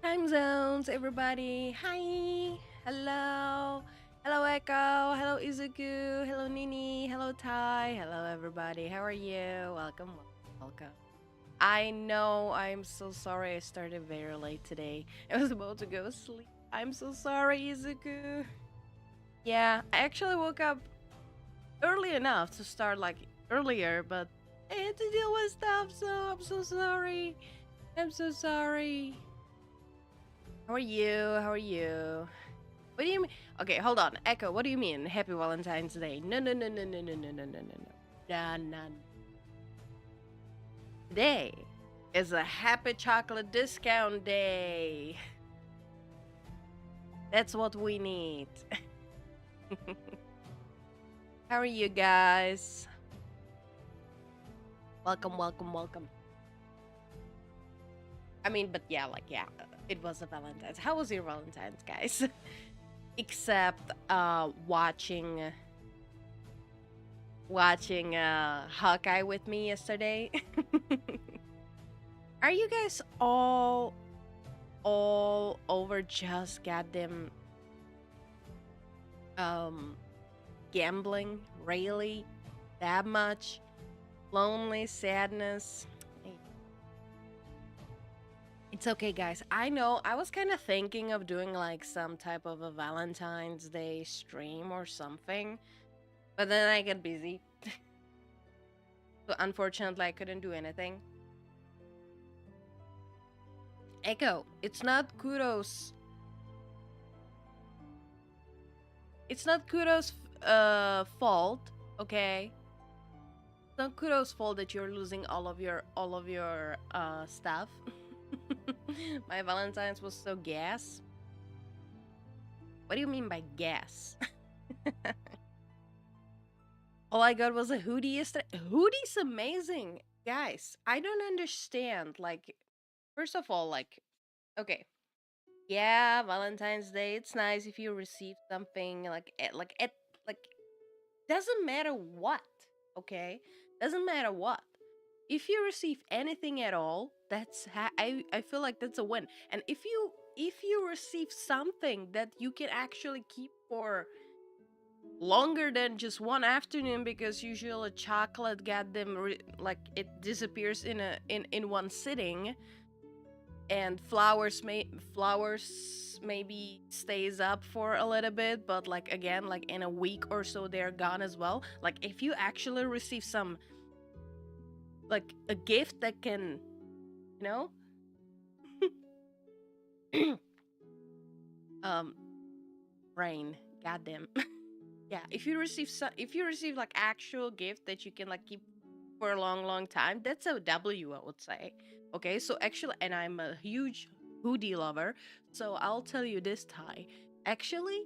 Time zones, everybody. Hi. Hello. Hello, Echo. Hello, Izuku. Hello, Nini. Hello, Tai. Hello, everybody. How are you? Welcome. Welcome. I know I'm so sorry I started very late today. I was about to go sleep. I'm so sorry, Izuku. Yeah, I actually woke up early enough to start like earlier, but I had to deal with stuff, so I'm so sorry. I'm so sorry. How are you? How are you? What do you mean? Okay, hold on. Echo, what do you mean? Happy Valentine's Day. No, no, no, no, no, no, no, no, no, no, no. Nah, nah. Today is a happy chocolate discount day. That's what we need. How are you guys? Welcome, welcome, welcome. I mean, but yeah, it was a Valentine's. How was your Valentine's, guys? Except watching Hawkeye with me yesterday. Are you guys all over just goddamn gambling? Really? That much? Lonely, sadness? It's okay, guys. I know I was kind of thinking of doing like some type of a Valentine's Day stream or something, but then I get busy. So unfortunately, I couldn't do anything. Echo, it's not Kudos. It's not Kudos' fault, okay? It's not Kudos' fault that you're losing all of your stuff. My Valentine's was so gas. What do you mean by gas? All I got was a hoodie yesterday. Hoodie's amazing, guys. I don't understand. Like, first of all, like, okay, yeah, Valentine's Day. It's nice if you receive something like doesn't matter what. Okay, doesn't matter what. If you receive anything at all, I feel like that's a win. And if you receive something that you can actually keep for longer than just one afternoon, because usually chocolate got them like it disappears in one sitting, and flowers maybe stays up for a little bit, but like again, like in a week or so they're gone as well. Like if you actually receive some, like a gift that can, you know um rain, goddamn. Yeah, if you receive like actual gift that you can like keep for a long, long time, that's a W, I would say. Okay, so actually, and I'm a huge hoodie lover, so I'll tell you this, Ty. Actually,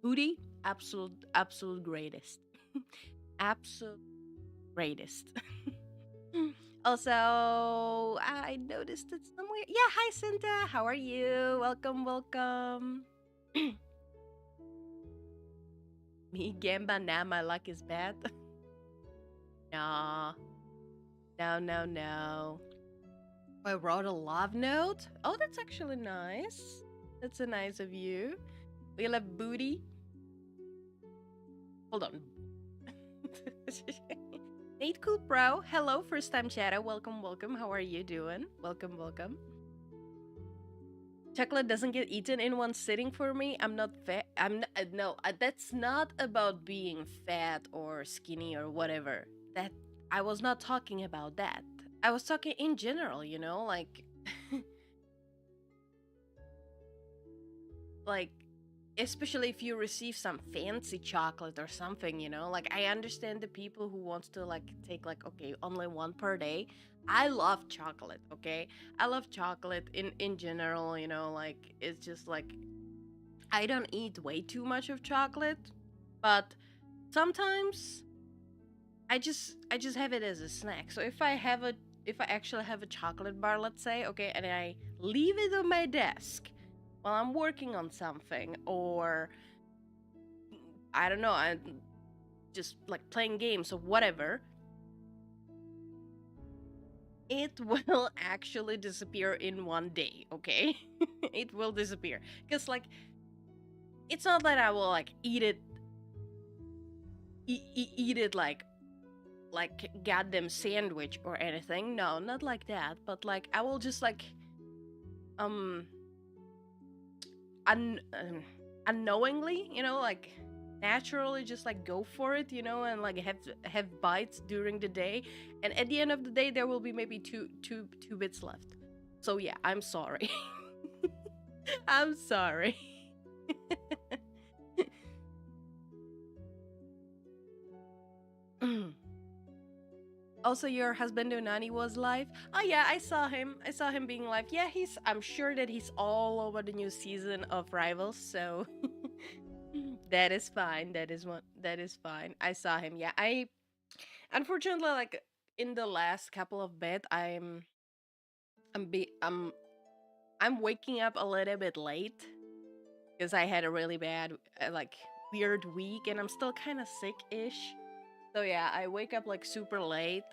hoodie, absolute greatest. Absolute greatest. Also, I noticed it somewhere. Yeah, hi, Cinta. How are you? Welcome, welcome. Me, Gamba, now my luck is bad. Nah, no, no, no. I wrote a love note. Oh, that's actually nice. That's a nice of you. We love booty. Hold on. Nate Cool Pro. Hello, first time chatter. Welcome, welcome. How are you doing? Welcome, welcome. Chocolate doesn't get eaten in one sitting for me. I'm not fat. I'm not, no. That's not about being fat or skinny or whatever. That I was not talking about that. I was talking in general. Like, like especially if you receive some fancy chocolate or something, like I understand the people who wants to like take like, okay, only one per day. I love chocolate, okay? I love chocolate in general, like it's just like I don't eat way too much of chocolate, but sometimes I just have it as a snack. So if I actually have a chocolate bar, let's say, okay, and I leave it on my desk while I'm working on something, or I don't know, I'm just like playing games or whatever, it will actually disappear in one day, okay? It will disappear. Because, like, it's not that I will, like, eat it like goddamn sandwich or anything. No, not like that. But, like, I will just, like, um, unknowingly, like, naturally just like go for it, and like have bites during the day, and at the end of the day there will be maybe two bits left. So yeah, I'm sorry. I'm sorry. Also, your husband Unani was live. Oh yeah, I saw him being live. Yeah, I'm sure that he's all over the new season of Rivals, so that is fine. That is fine. I saw him. Yeah, I unfortunately, like, in the last couple of bed, I'm be I'm waking up a little bit late because I had a really bad, like, weird week, and I'm still kind of sick-ish. So yeah, I wake up like super late,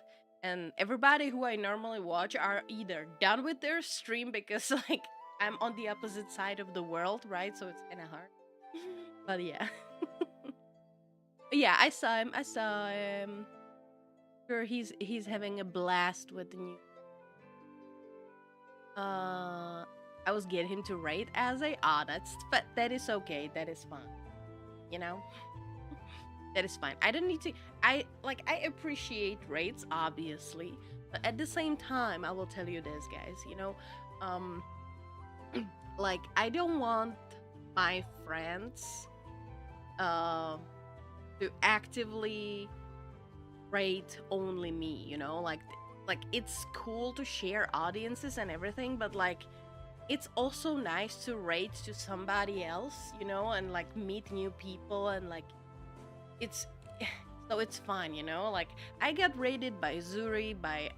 and everybody who I normally watch are either done with their stream because like I'm on the opposite side of the world, right? So it's kind of hard. But yeah, yeah, I saw him. I saw him. Sure, he's having a blast with the new. I was getting him to rate as a but that is okay. That is fine. You know, that is fine. I don't need to. I appreciate rates, obviously, but at the same time, I will tell you this, guys. Um, like, I don't want my friends uh to actively rate only me. Like, it's cool to share audiences and everything, but like, it's also nice to rate to somebody else, and like meet new people, and like, it's so it's fun, like, I got rated by Zuri, by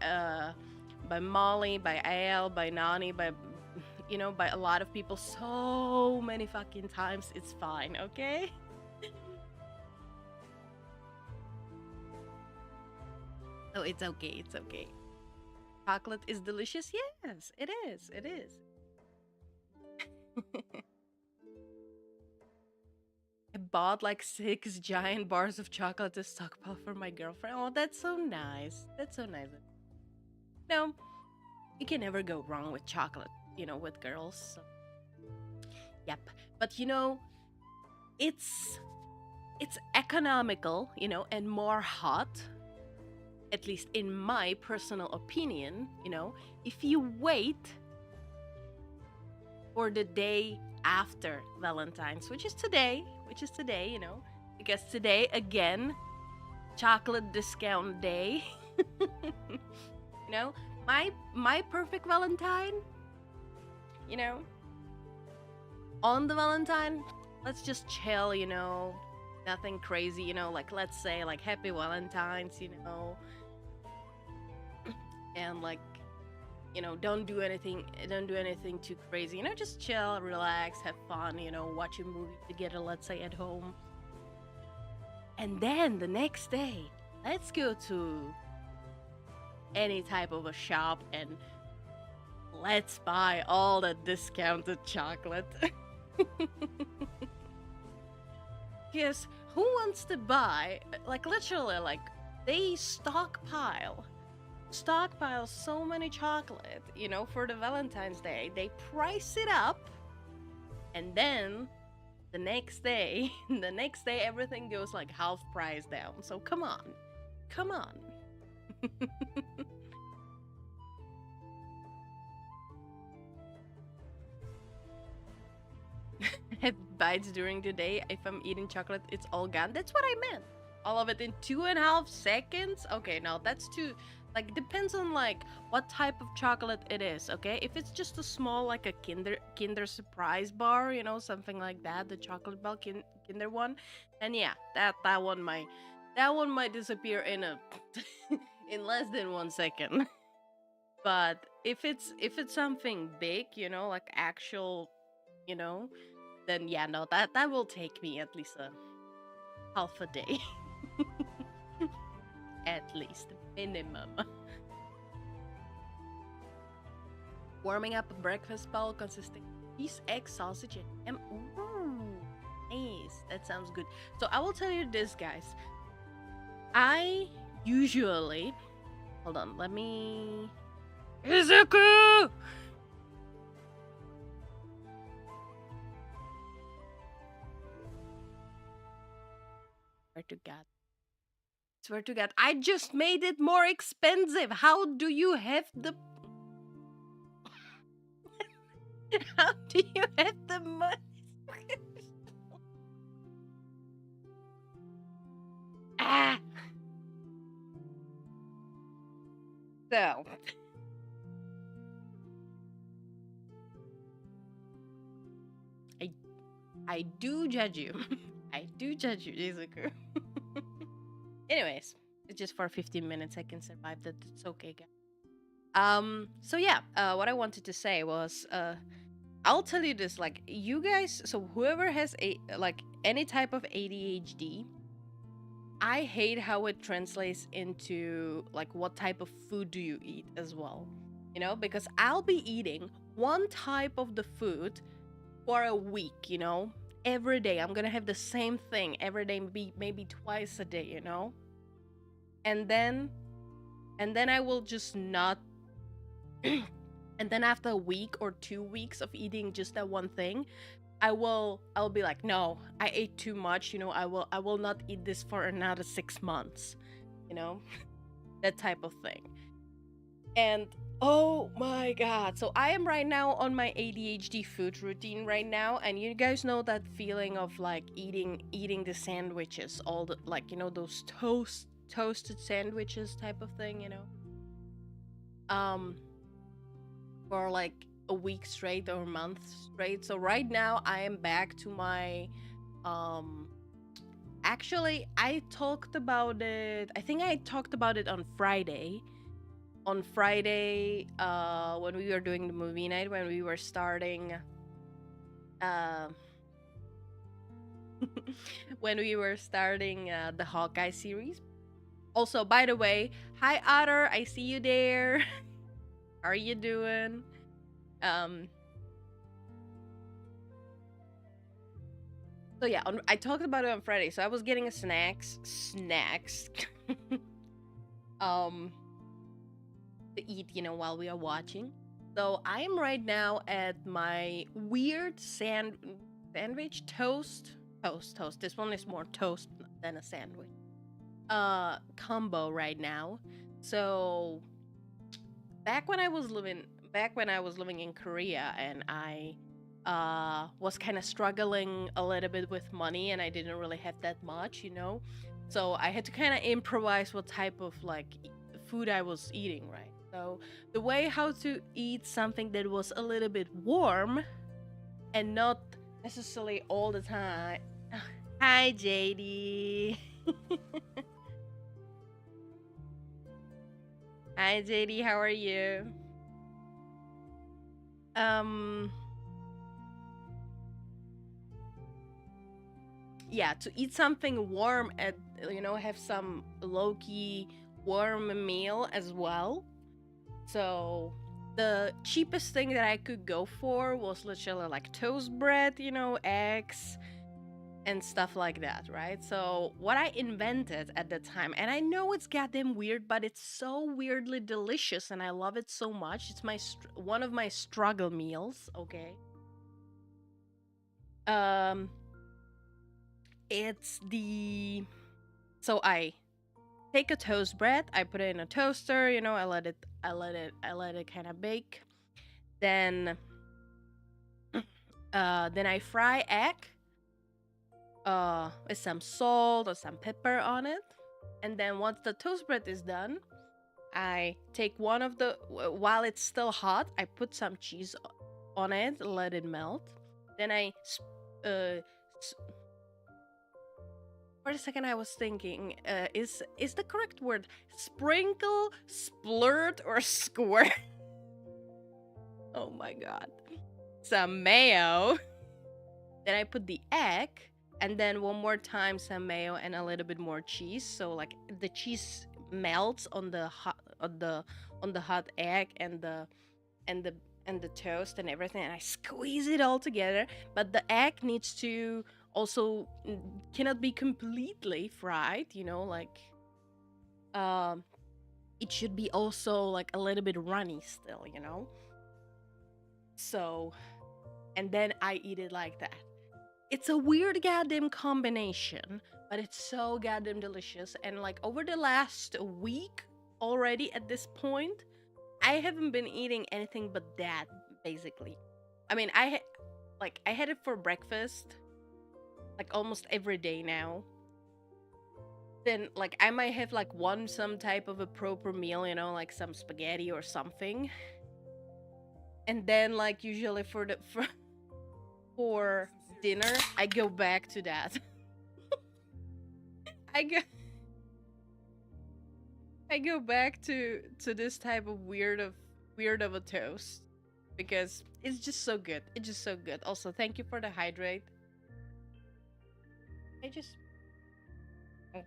Molly, by Al, by Nani, by by a lot of people so many fucking times. It's fine, okay? So it's okay, it's okay. Chocolate is delicious. Yes, it is, it is. I bought like 6 giant bars of chocolate to stockpile for my girlfriend. Oh, that's so nice. That's so nice. No, you can never go wrong with chocolate, with girls. So. Yep. But it's it's economical, and more hot, at least in my personal opinion, if you wait for the day after Valentine's, which is today, because today again, chocolate discount day. you know, my perfect Valentine, you know, on the Valentine, let's just chill, nothing crazy, like, let's say like happy Valentine's, and like, don't do anything too crazy, just chill, relax, have fun, watch a movie together, let's say at home. And then the next day, let's go to any type of a shop and let's buy all the discounted chocolate. Because who wants to buy, like, literally, like, they stockpile so many chocolate, for the Valentine's Day. They price it up, and then the next day, everything goes like half price down. So come on. Have bites during the day. If I'm eating chocolate, it's all gone. That's what I meant. All of it in 2.5 seconds. Okay, now that's too, like, depends on like what type of chocolate it is. Okay, if it's just a small, like a Kinder Surprise bar, something like that, the chocolate bar Kinder one, and yeah, that one might disappear in a in less than 1 second. But if it's something big, like actual, you know, then yeah, no, that will take me at least a half a day. At least minimum. Warming up a breakfast bowl consisting of cheese, egg, sausage, and ham. Ooh, nice. That sounds good. So I will tell you this, guys. I usually hold on. Let me. Izuku. Swear to God. Swear to God. I just made it more expensive. How do you have the. How do you have the money? Ah. So. I do judge you. I do judge you, Izuku. Anyways, it's just for 15 minutes. I can survive that. It's okay, guys. So yeah, what I wanted to say was, I'll tell you this, like, you guys, so whoever has like any type of ADHD, I hate how it translates into like what type of food do you eat as well. You know, because I'll be eating one type of the food for a week, you know, every day. I'm gonna have the same thing every day, maybe twice a day, you know, and then I will just not. And then after a week or 2 weeks of eating just that one thing, I'll be like, no, I ate too much, you know, I will not eat this for another 6 months, you know, that type of thing. And oh my God, so I am right now on my ADHD food routine right now, and you guys know that feeling of like eating the sandwiches, all the, like, you know, those toasted sandwiches type of thing, you know, for like a week straight or a month straight. So right now I am back to my actually I talked about it, I think I talked about it on Friday, when we were doing the movie night, when we were starting uh the Hawkeye series. Also, by the way, hi Otter, I see you there. How are you doing? So yeah, I talked about it on Friday. So I was getting a snacks to eat, you know, while we are watching. So I'm right now at my weird sandwich toast. This one is more toast than a sandwich. Combo right now. So back when I was living in Korea, and I was kind of struggling a little bit with money, and I didn't really have that much, you know. So I had to kind of improvise what type of like food I was eating, right? So the way how to eat something that was a little bit warm and not necessarily all the time. Hi, JD. Hi, JD. How are you? Yeah, to eat something warm at, you know, have some low-key warm meal as well. So the cheapest thing that I could go for was literally like toast bread, you know, eggs and stuff like that, right? So what I invented at the time, and I know it's goddamn weird, but it's so weirdly delicious and I love it so much. It's my one of my struggle meals, okay? Um it's the so I take a toast bread, I put it in a toaster, you know, I let it kind of bake. Then I fry egg with some salt or some pepper on it. And then once the toast bread is done, I take one of the while it's still hot, I put some cheese on it, let it melt. Then for a second I was thinking, is the correct word sprinkle, splurt, or squirt? Oh my god. Some mayo. Then I put the egg, and then one more time some mayo and a little bit more cheese. So like the cheese melts on the hot hot egg, and and the toast and everything, and I squeeze it all together. But the egg needs to also cannot be completely fried, you know, like um it should be also like a little bit runny still, you know. So, and then I eat it like that. It's a weird goddamn combination, but it's so goddamn delicious. And like over the last week already at this point, I haven't been eating anything but that basically. I mean, I had it for breakfast like almost every day now. Then like I might have like some type of a proper meal, you know, like some spaghetti or something. And then like usually for dinner, I go back to that. I go I go back to this type of weird of a toast because it's just so good. It's just so good. Also, thank you for the hydrate. I just all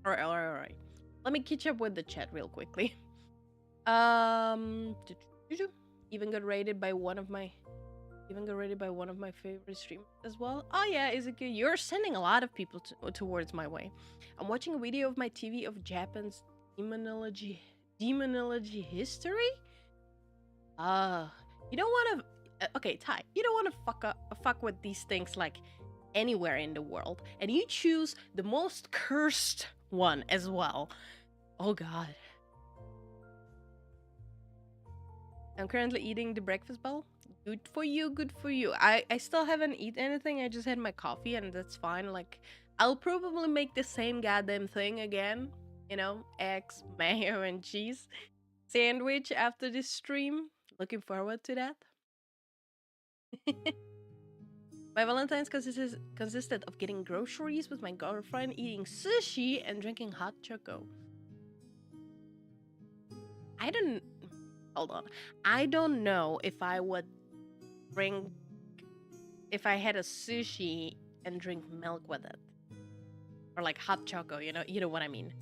right. Let me catch up with the chat real quickly. Um, even got rated by one of my favorite streamers as well. Oh yeah, is it good? You're sending a lot of people towards my way. I'm watching a video of my TV of Japan's demonology history. You don't want to. Okay, Ty. You don't want to fuck with these things like anywhere in the world, and you choose the most cursed one as well. Oh God. I'm currently eating the breakfast bowl. Good for you, good for you. I still haven't eaten anything. I just had my coffee and that's fine. Like, I'll probably make the same goddamn thing again. You know, eggs, mayo, and cheese sandwich after this stream. Looking forward to that. My Valentine's consisted of getting groceries with my girlfriend, eating sushi, and drinking hot choco. Hold on. I don't know if I would drink if I had a sushi and drink milk with it. Or like hot choco, you know what I mean.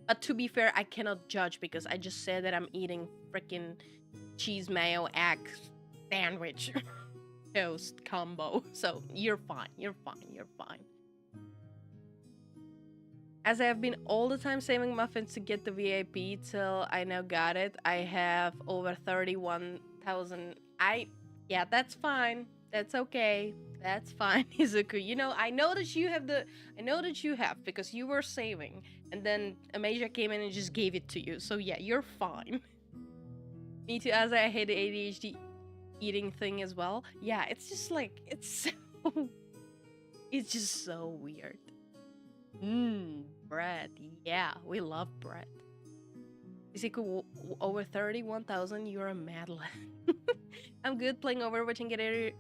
But to be fair, I cannot judge because I just said that I'm eating freaking cheese mayo egg sandwich toast combo. So you're fine. As I have been all the time saving muffins to get the VIP till I now got it, I have over 31,000. Yeah, that's fine. That's okay. That's fine, Izuku. You know, I know that you have because you were saving, and then Amasia came in and just gave it to you. So yeah, you're fine. Me too, as I hate the ADHD eating thing as well. Yeah, it's just like it's just so weird. Bread. Yeah, we love bread. Izuku, over 31,000. You're a Madeline. I'm good playing Overwatch and getting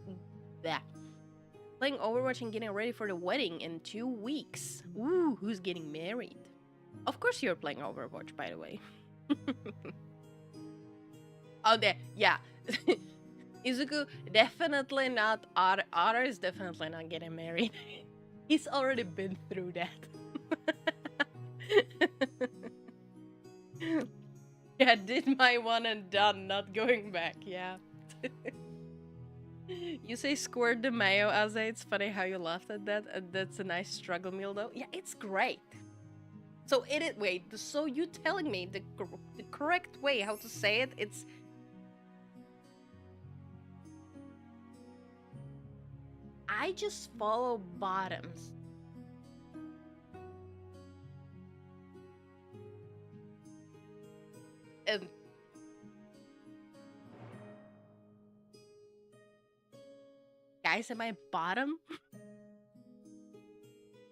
ready for the wedding in 2 weeks. Ooh, who's getting married? Of course you're playing Overwatch, by the way. Oh, there. Yeah. Izuku, definitely not. Otter is definitely not getting married. He's already been through that. Yeah, did my one and done, not going back. Yeah. You say squirt the mayo, Aze. It's funny how you laughed at that. That's a nice struggle meal, though. Yeah, it's great. So wait. So you telling me the correct way how to say it? It's. I just follow bottoms. Guys, am I bottom?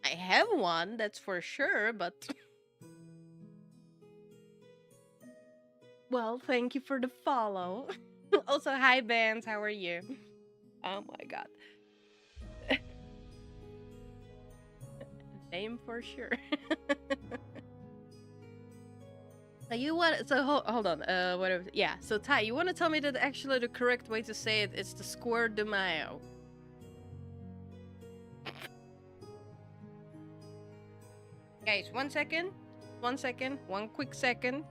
I have one, that's for sure, but... Well, thank you for the follow. Also, hi, Vance, how are you? Oh my god. Name for sure. Hold on, whatever. Yeah, so Ty, you want to tell me that actually the correct way to say it is to squirt the mayo? Guys, 1 second. 1 second. 1 quick second.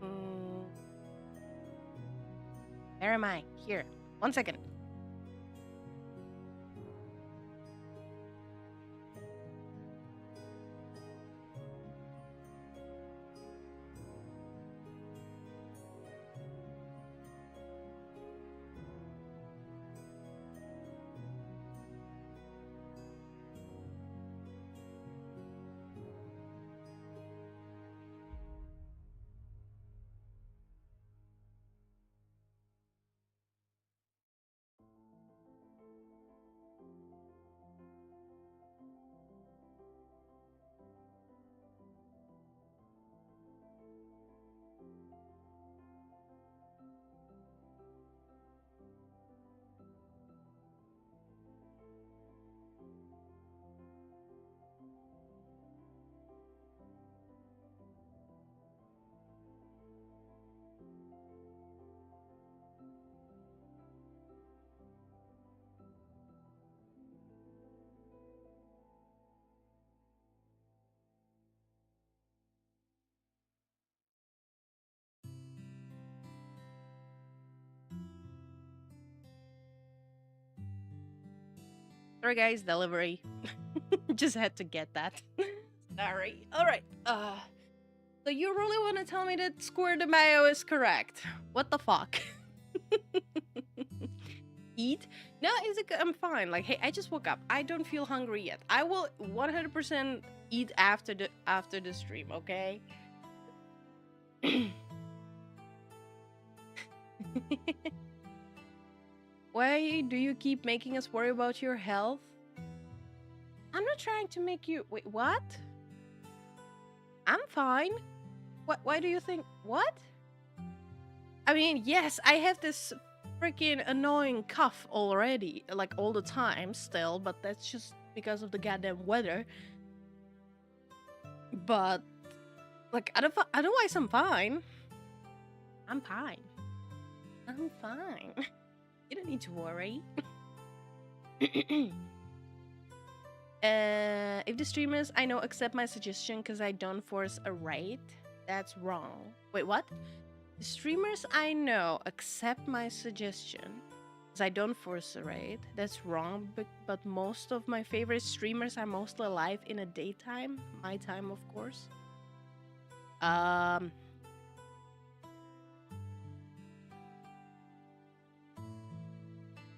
Mm, where am I? Here. 1 second. Sorry, guys. Delivery. Just had to get that. Sorry. All right. So you really want to tell me that Square de Mayo is correct? What the fuck? Eat? No, I'm fine. Like, hey, I just woke up. I don't feel hungry yet. I will 100% eat after the stream. Okay. Why do you keep making us worry about your health? I'm not trying to make you. Wait, what? I'm fine. What? Why do you think? What? I mean, yes, I have this freaking annoying cough already, like all the time still, but that's just because of the goddamn weather. But, like, otherwise, I'm fine. I'm fine. I'm fine. You don't need to worry. If the streamers I know accept my suggestion because I don't force a raid, that's wrong. Wait, what? The streamers I know accept my suggestion because I don't force a raid, that's wrong, but most of my favorite streamers are mostly live in a daytime. My time, of course.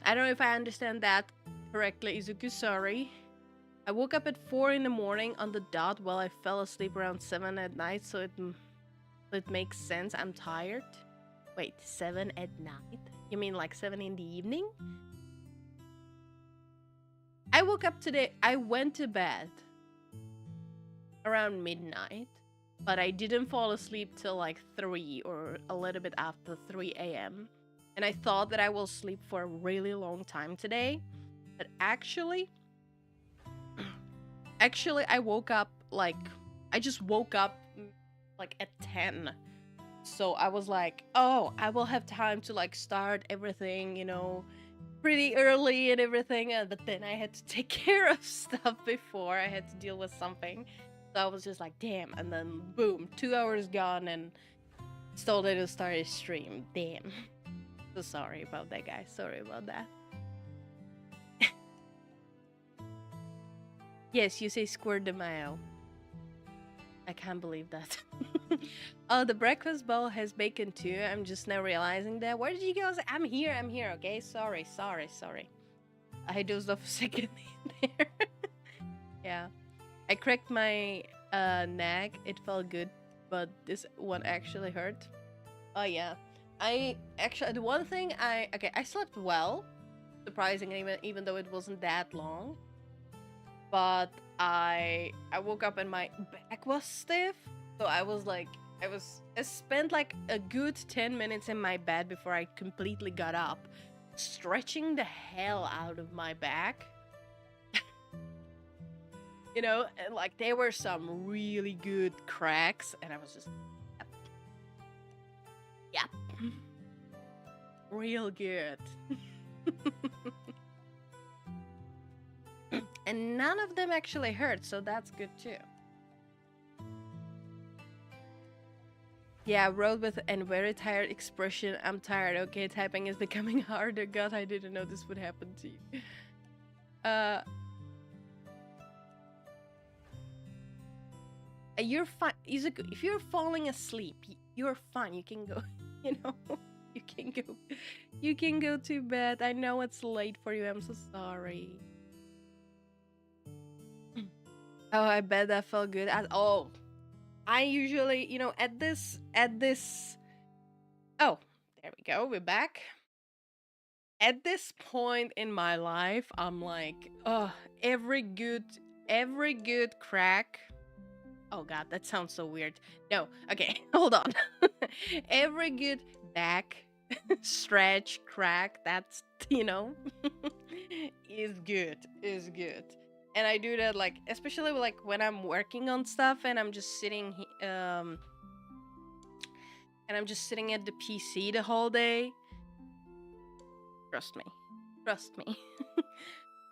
I don't know if I understand that correctly, Izuku, sorry. I woke up at 4 in the morning on the dot while I fell asleep around 7 at night, so it makes sense. I'm tired. Wait, 7 at night? You mean like 7 in the evening? I woke up today. I went to bed around midnight, but I didn't fall asleep till like 3 or a little bit after 3 a.m. And I thought that I will sleep for a really long time today, but actually I woke up like I just woke up like at 10. So I was like, oh, I will have time to like start everything, you know, pretty early and everything. But then I had to take care of stuff before I had to deal with something. So I was just like, damn. And then boom, 2 hours gone and still didn't start a stream. Damn. So sorry about that, guys. Sorry about that. Yes, you say Square de Mayo. I can't believe that. Oh, the breakfast bowl has bacon too. I'm just now realizing that. Where did you go? I'm here, okay? Sorry. I dozed off a second there. Yeah. I cracked my neck. It felt good, but this one actually hurt. Oh, yeah. I actually, the one thing I slept well, surprisingly, even though it wasn't that long. But I woke up and my back was stiff, so I spent like a good 10 minutes in my bed before I completely got up, stretching the hell out of my back. You know, and like there were some really good cracks, and I was just yep. Real good. And none of them actually hurt, so that's good too. Yeah, wrote with a very tired expression. I'm tired. Okay, typing is becoming harder. God, I didn't know this would happen to you. You're fine. If you're falling asleep, you're fine. You can go. You know, you can go. You can go to bed. I know it's late for you. I'm so sorry. Oh, I bet that felt good. I usually, at this. Oh, there we go. We're back. At this point in my life, I'm like, oh, every good crack. Oh God, that sounds so weird. No, okay, hold on. Every good back stretch crack, that's is good. And I do that like, especially like when I'm working on stuff and I'm just sitting and I'm just sitting at the PC the whole day. Trust me.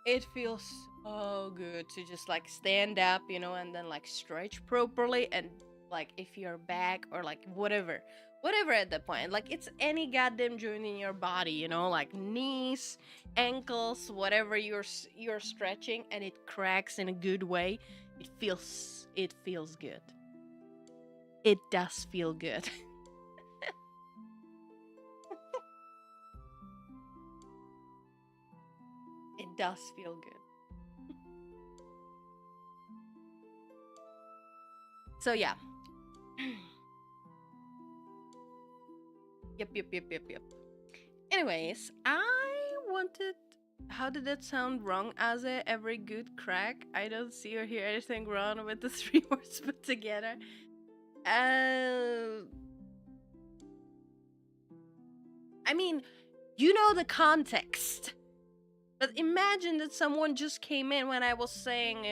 It feels so good to just like stand up, and then like stretch properly, and like if you're back or like whatever at that point, like it's any goddamn joint in your body, like knees, ankles, whatever you're stretching, and it cracks in a good way. It feels good. It does feel good. It does feel good. So yeah. Yep. Anyways, how did that sound wrong, as every good crack? I don't see or hear anything wrong with the 3 words put together. I mean, the context. But imagine that someone just came in when I was saying,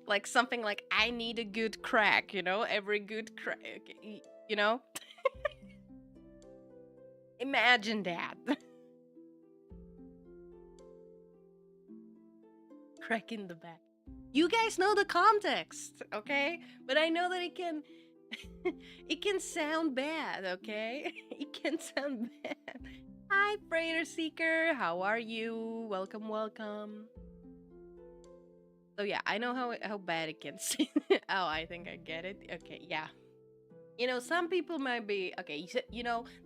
like something like, I need a good crack, every good crack, Imagine that. Crack in the back. You guys know the context, okay? But I know that it can it can sound bad, okay? It can sound bad. Hi, Freighter Seeker. How are you? Welcome. So yeah, I know how bad it can sound. Oh, I think I get it. Okay, yeah. Some people might be okay.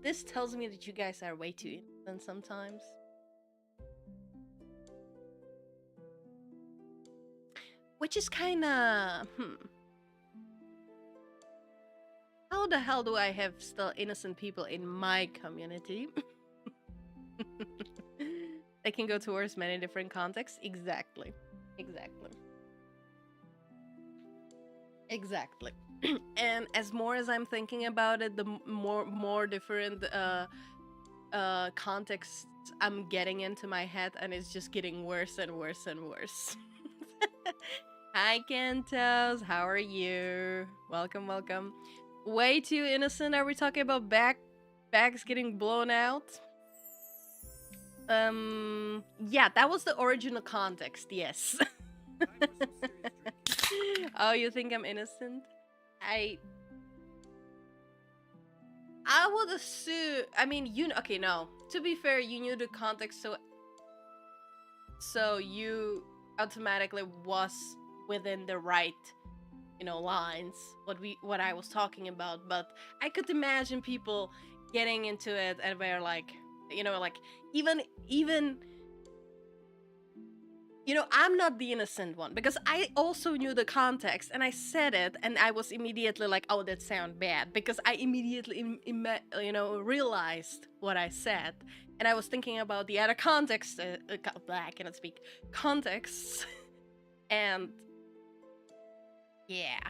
This tells me that you guys are way too innocent sometimes. Which is kind of How the hell do I have still innocent people in my community? They can go towards many different contexts. Exactly. And as more as I'm thinking about it, the more different contexts I'm getting into my head, and it's just getting worse and worse and worse. Hi, Kentos. How are you? Welcome. Way too innocent. Are we talking about bags getting blown out? Yeah, that was the original context. Yes. Oh, you think I'm innocent? I would assume. I mean, okay, no. To be fair, you knew the context, so you automatically was within the right, lines. What I was talking about. But I could imagine people getting into it and were like, like even. I'm not the innocent one, because I also knew the context and I said it, and I was immediately like, oh, that sounds bad, because I immediately, realized what I said, and I was thinking about the other context. I cannot speak contexts, and yeah.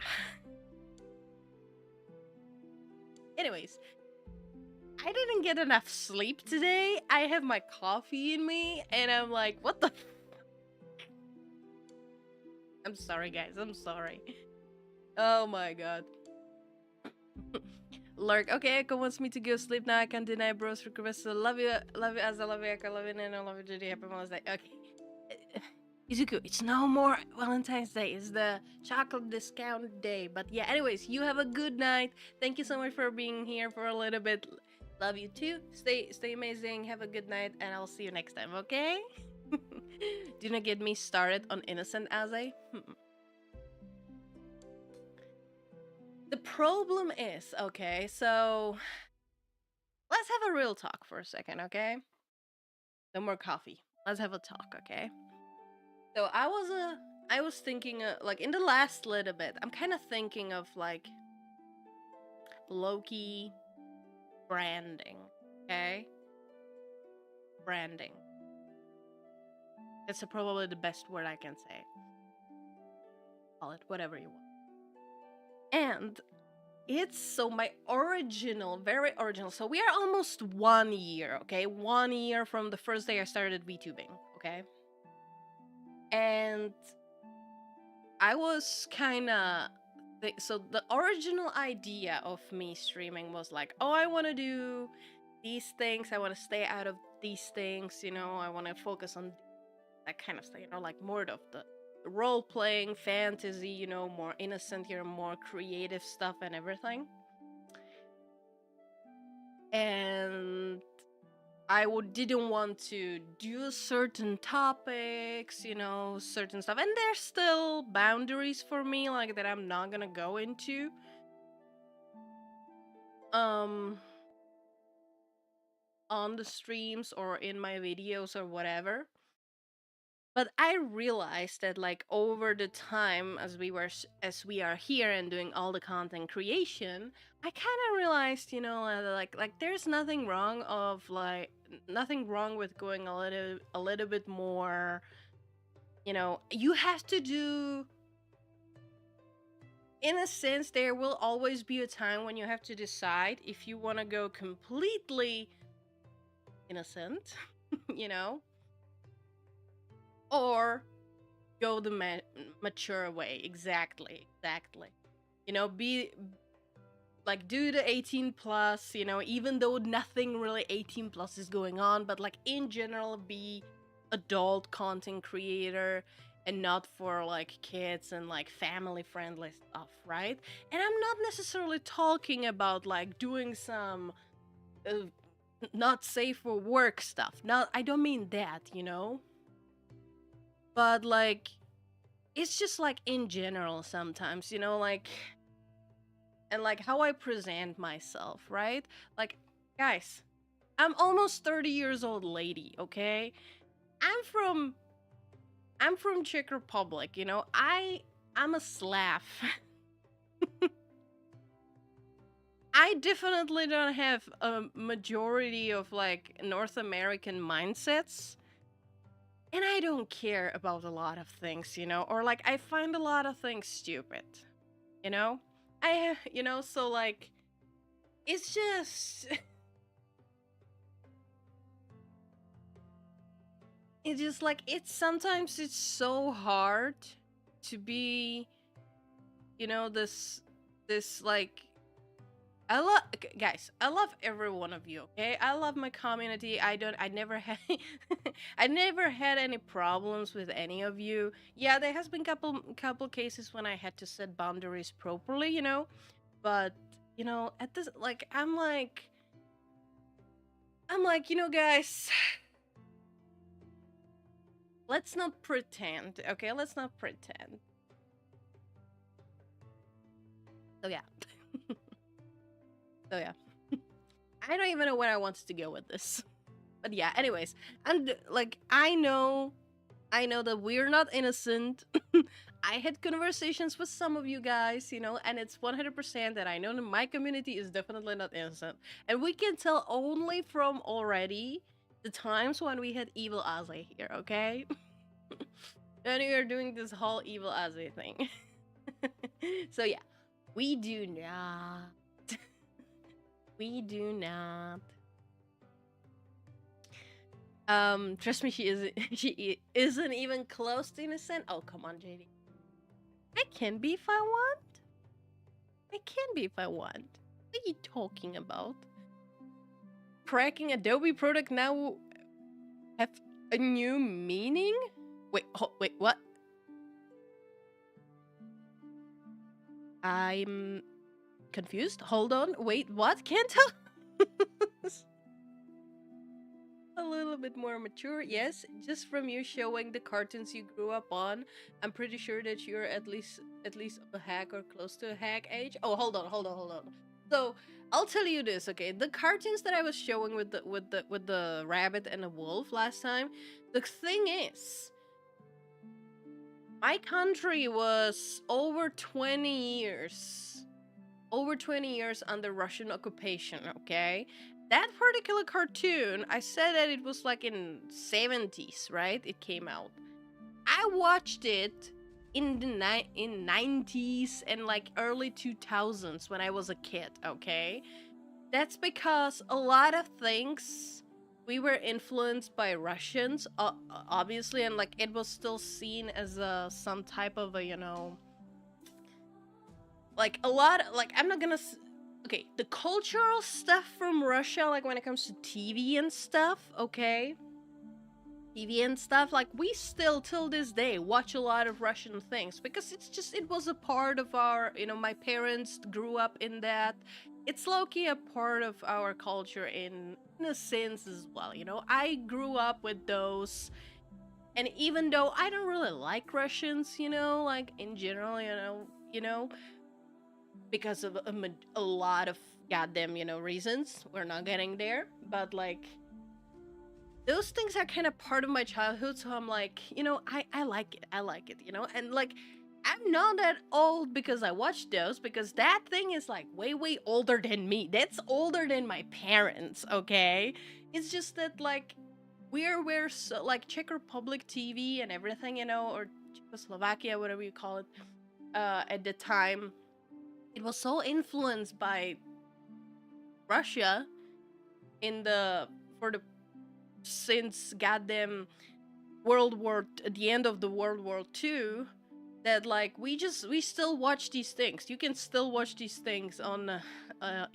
Anyways, I didn't get enough sleep today. I have my coffee in me, and I'm like, what the. I'm sorry, guys. I'm sorry. Oh my god. Lurk. Okay, Echo wants me to go sleep now. I can't deny bro's request. So love you as I love you, Echo. Love you, and I love you, Judy. Happy Mother's Day. Okay. Izuku, it's no more Valentine's Day. It's the chocolate discount day. But yeah, anyways, you have a good night. Thank you so much for being here for a little bit. Love you too. Stay amazing. Have a good night, and I'll see you next time, okay? Do not get me started on innocent Aze. The problem is, okay, so let's have a real talk for a second, okay? No more coffee. Let's have a talk, okay? So I was thinking like in the last little bit, I'm kind of thinking of like low-key branding, okay? Branding. That's probably the best word I can say. Call it whatever you want. And it's so my original, very original. So we are almost 1 year, okay? 1 year from the first day I started VTubing, okay? And I was kind of so the original idea of me streaming was like, oh, I want to do these things. I want to stay out of these things, you know. I want to focus on that kind of stuff, you know, like more of the role playing, fantasy, you know, more innocent here, more creative stuff and everything. And I didn't want to do certain topics, you know, certain stuff. And there's still boundaries for me, like, that I'm not gonna go into. On the streams or in my videos or whatever. But I realized that, like, over the time as we are here and doing all the content creation, I kind of realized, you know, like there's nothing wrong of like nothing wrong with going a little bit more. You know, you have to do. In a sense, there will always be a time when you have to decide if you want to go completely innocent, you know, or go the mature way. Exactly. You know, be like, do the 18 plus, you know, even though nothing really 18 plus is going on, but like in general, be adult content creator and not for like kids and like family friendly stuff, right? And I'm not necessarily talking about like doing some not safe for work stuff. Not, I don't mean that, you know, but like it's just like in general sometimes, you know, like, and like how I present myself, right? Like, guys, I'm almost 30 years old lady, okay? I'm from Czech Republic, you know. I'm a Slav. I definitely don't have a majority of like North American mindsets. And I don't care about a lot of things, you know, or like I find a lot of things stupid, you know? You know, so like it's just it's just like it's sometimes it's so hard to be, you know, this like I love, guys, I love every one of you, okay? I love my community. I never had I never had any problems with any of you. Yeah, there has been couple cases when I had to set boundaries properly, you know, but you know, at this, like, I'm like, you know, guys, let's not pretend, okay? Let's not pretend. So yeah. So yeah. I don't even know where I wanted to go with this. But yeah, anyways, and like I know that we're not innocent. I had conversations with some of you guys, you know, and it's 100% that I know that my community is definitely not innocent. And we can tell only from already the times when we had evil Aze here, okay? And we are doing this whole evil Aze thing. So yeah, we do not. We do not. Trust me, she isn't even close to innocent. Oh, come on, JD. I can be if I want. I can be if I want. What are you talking about? Cracking Adobe product now have a new meaning? Wait, what? I'm confused. Hold on. Wait, what? Can't tell. A little bit more mature, yes. Just from you showing the cartoons you grew up on, I'm pretty sure that you're at least a hack or close to a hack age. Oh, hold on. So I'll tell you this, okay? The cartoons that I was showing with the rabbit and the wolf last time. The thing is, my country was over 20 years under Russian occupation, okay? That particular cartoon, I said that it was like in 70s, right? It came out. I watched it in 90s and like early 2000s when I was a kid, okay? That's because a lot of things we were influenced by Russians, obviously, and like it was still seen as some type of a, like a lot, like I'm not gonna okay, the cultural stuff from Russia, like when it comes to TV and stuff, okay, TV and stuff, like we still till this day watch a lot of Russian things because it was a part of our, my parents grew up in that. It's low-key a part of our culture in a sense as well, I grew up with those. And even though I don't really like Russians, like in general, because of a lot of goddamn, reasons. We're not getting there, but like those things are kind of part of my childhood, so I'm like, I like it. I like it, and like I'm not that old because I watched those, because that thing is like way older than me. That's older than my parents, okay? It's just that like we're so like Czech Republic TV and everything, or Czechoslovakia, whatever you call it, at the time it was so influenced by Russia in the for the since goddamn the end of the World War II, that like we still watch these things. You can still watch these things on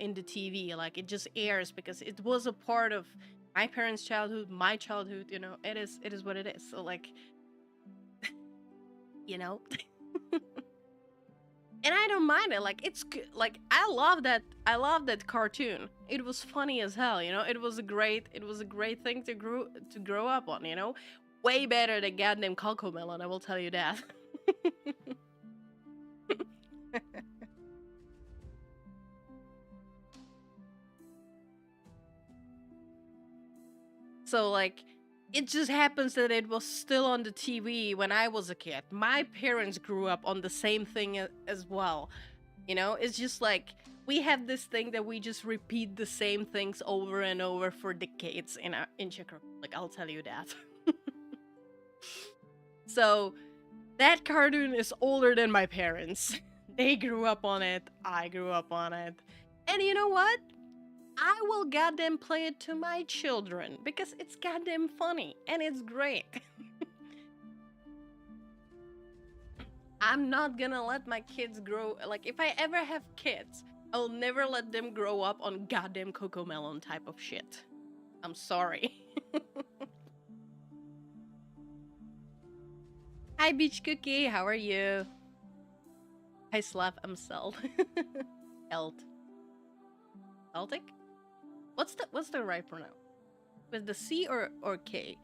in the TV, like it just airs because it was a part of my parents' childhood, my childhood. It is what it is. So like, you know. And I don't mind it. Like it's like I love that. I love that cartoon. It was funny as hell. It was a great thing to grow up on. Way better than goddamn Cocomelon. I will tell you that. So like, it just happens that it was still on the TV when I was a kid. My parents grew up on the same thing as well. It's just like we have this thing that we just repeat the same things over and over for decades in Czech Republic. I'll tell you that. So that cartoon is older than my parents. They grew up on it. I grew up on it. And you know what? I will goddamn play it to my children because it's goddamn funny and it's great. I'm not gonna let my kids grow, like if I ever have kids, I'll never let them grow up on goddamn Cocomelon type of shit. I'm sorry. Hi Beach Cookie, how are you? Hi Slav, I'm Celt. Celtic? What's the right pronoun? With the C or K?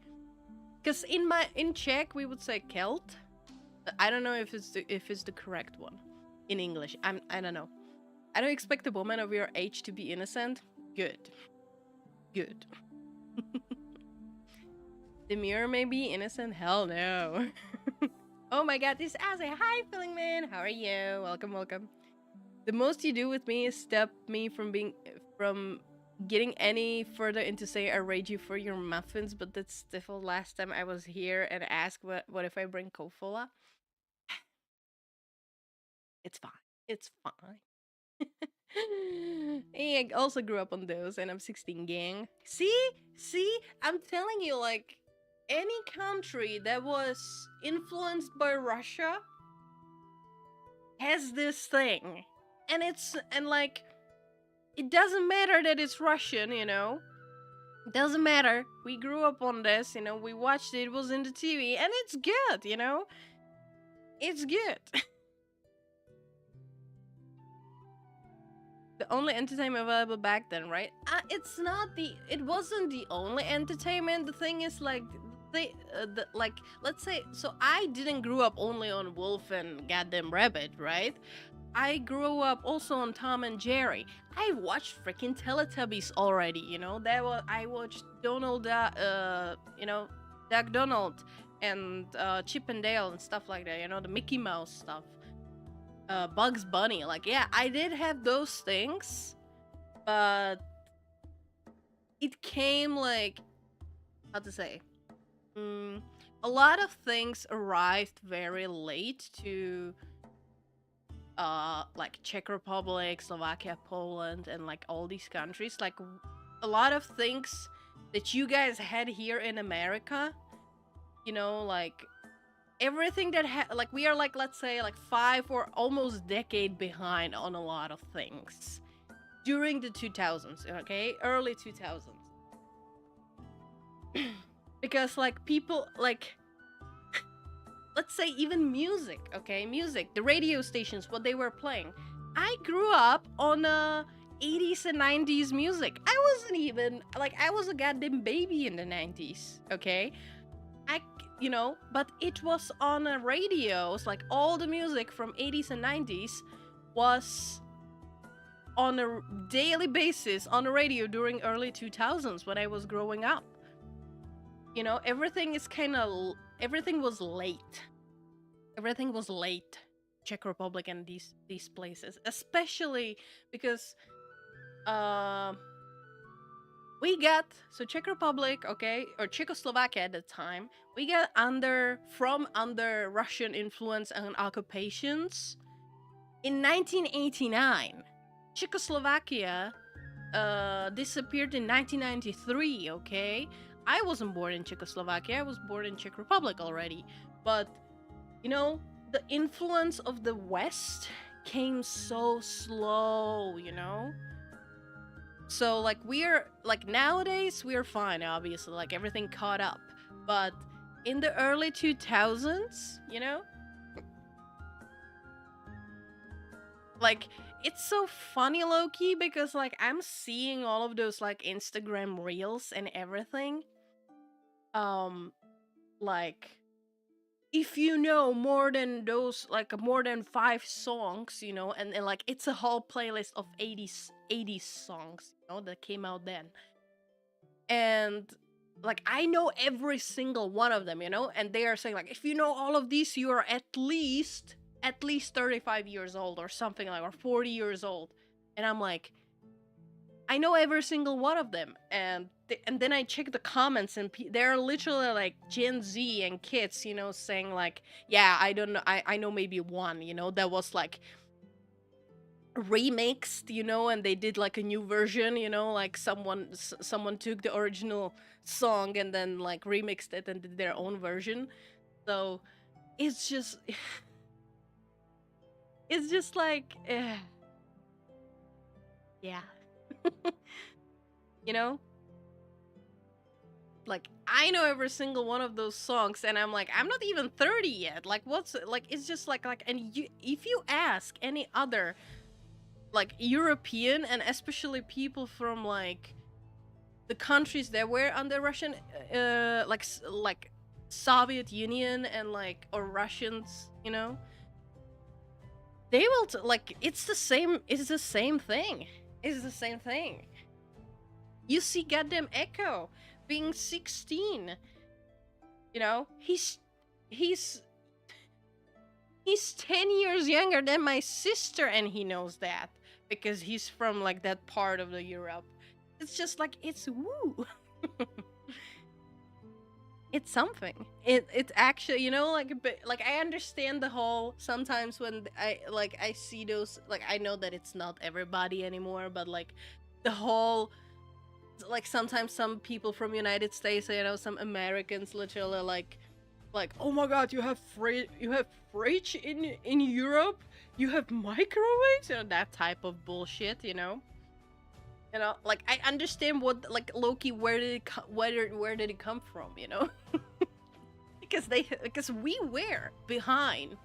Because in Czech we would say Celt. I don't know if it's the correct one in English. I don't know. I don't expect a woman of your age to be innocent. Good. Demure may be innocent. Hell no. Oh my god, this is Azzy. Hi, Filling Man. How are you? Welcome. The most you do with me is stop me from getting any further into say I rate you for your muffins, but that's the last time I was here and asked what if I bring Kofola. It's fine. It's fine. Hey, I also grew up on those, and I'm 16, gang. See, I'm telling you, like any country that was influenced by Russia has this thing, and like it doesn't matter that it's Russian, Doesn't matter. We grew up on this, we watched it, it was in the TV, and it's good, It's good. The only entertainment available back then, right? It wasn't the only entertainment. The thing is, like, like, let's say, so I didn't grow up only on Wolf and Goddamn Rabbit, right? I grew up also on Tom and Jerry. I watched freaking Teletubbies already, I watched Doug Donald and Chip and Dale and stuff like that, the Mickey Mouse stuff. Bugs Bunny. Like, yeah, I did have those things, but it came like, how to say, a lot of things arrived very late to like Czech Republic, Slovakia, Poland, and like all these countries. Like, a lot of things that you guys had here in America, like everything that like we are, like, let's say, like 5 or almost decade behind on a lot of things during the 2000s, okay, early 2000s. Because, like, people, like, let's say even music, okay, music, the radio stations, what they were playing. I grew up on 80s and 90s music. I wasn't even, like, I was a goddamn baby in the 90s, okay? But it was on a radio. It's like all the music from 80s and 90s was on a daily basis on the radio during early 2000s when I was growing up. Everything was late. Everything was late. Czech Republic and these places, especially because we got, so Czech Republic, okay, or Czechoslovakia at the time, we got under Russian influence and occupations in 1989. Czechoslovakia disappeared in 1993, okay? I wasn't born in Czechoslovakia, I was born in Czech Republic already. But, the influence of the West came so slow, So, like, nowadays, we're fine, obviously, like, everything caught up. But in the early 2000s, like, it's so funny, low-key, because, like, I'm seeing all of those, like, Instagram reels and everything. Like, if you know more than 5 songs, and like, it's a whole playlist of 80s songs, that came out then. And, like, I know every single one of them, and they are saying, like, if you know all of these, you are at least 35 years old or something, like, or 40 years old. And I'm like, I know every single one of them. And then I check the comments, and they're literally like Gen Z and kids, saying like, yeah, I don't know, I know maybe one, that was like remixed, and they did like a new version, like someone took the original song and then like remixed it and did their own version. So it's just it's just like yeah. Like, I know every single one of those songs, and I'm like, I'm not even 30 yet. Like, what's, like, it's just like, and if you ask any other, like, European, and especially people from, like, the countries that were under Russian, like Soviet Union and, like, or Russians, they will, like, it's the same thing. It's the same thing. You see goddamn Echo being 16. He's 10 years younger than my sister, and he knows that because he's from like that part of the Europe. It's just like, it's woo. It's something. It's actually, like I understand the whole, sometimes when I see those, like, I know that it's not everybody anymore, but like the whole, like, sometimes some people from United States, some Americans literally like, oh my god, you have fridge in Europe, you have microwaves, that type of bullshit, You know, like I understand what like Loki. Where did it where did it come from? You know, because we were behind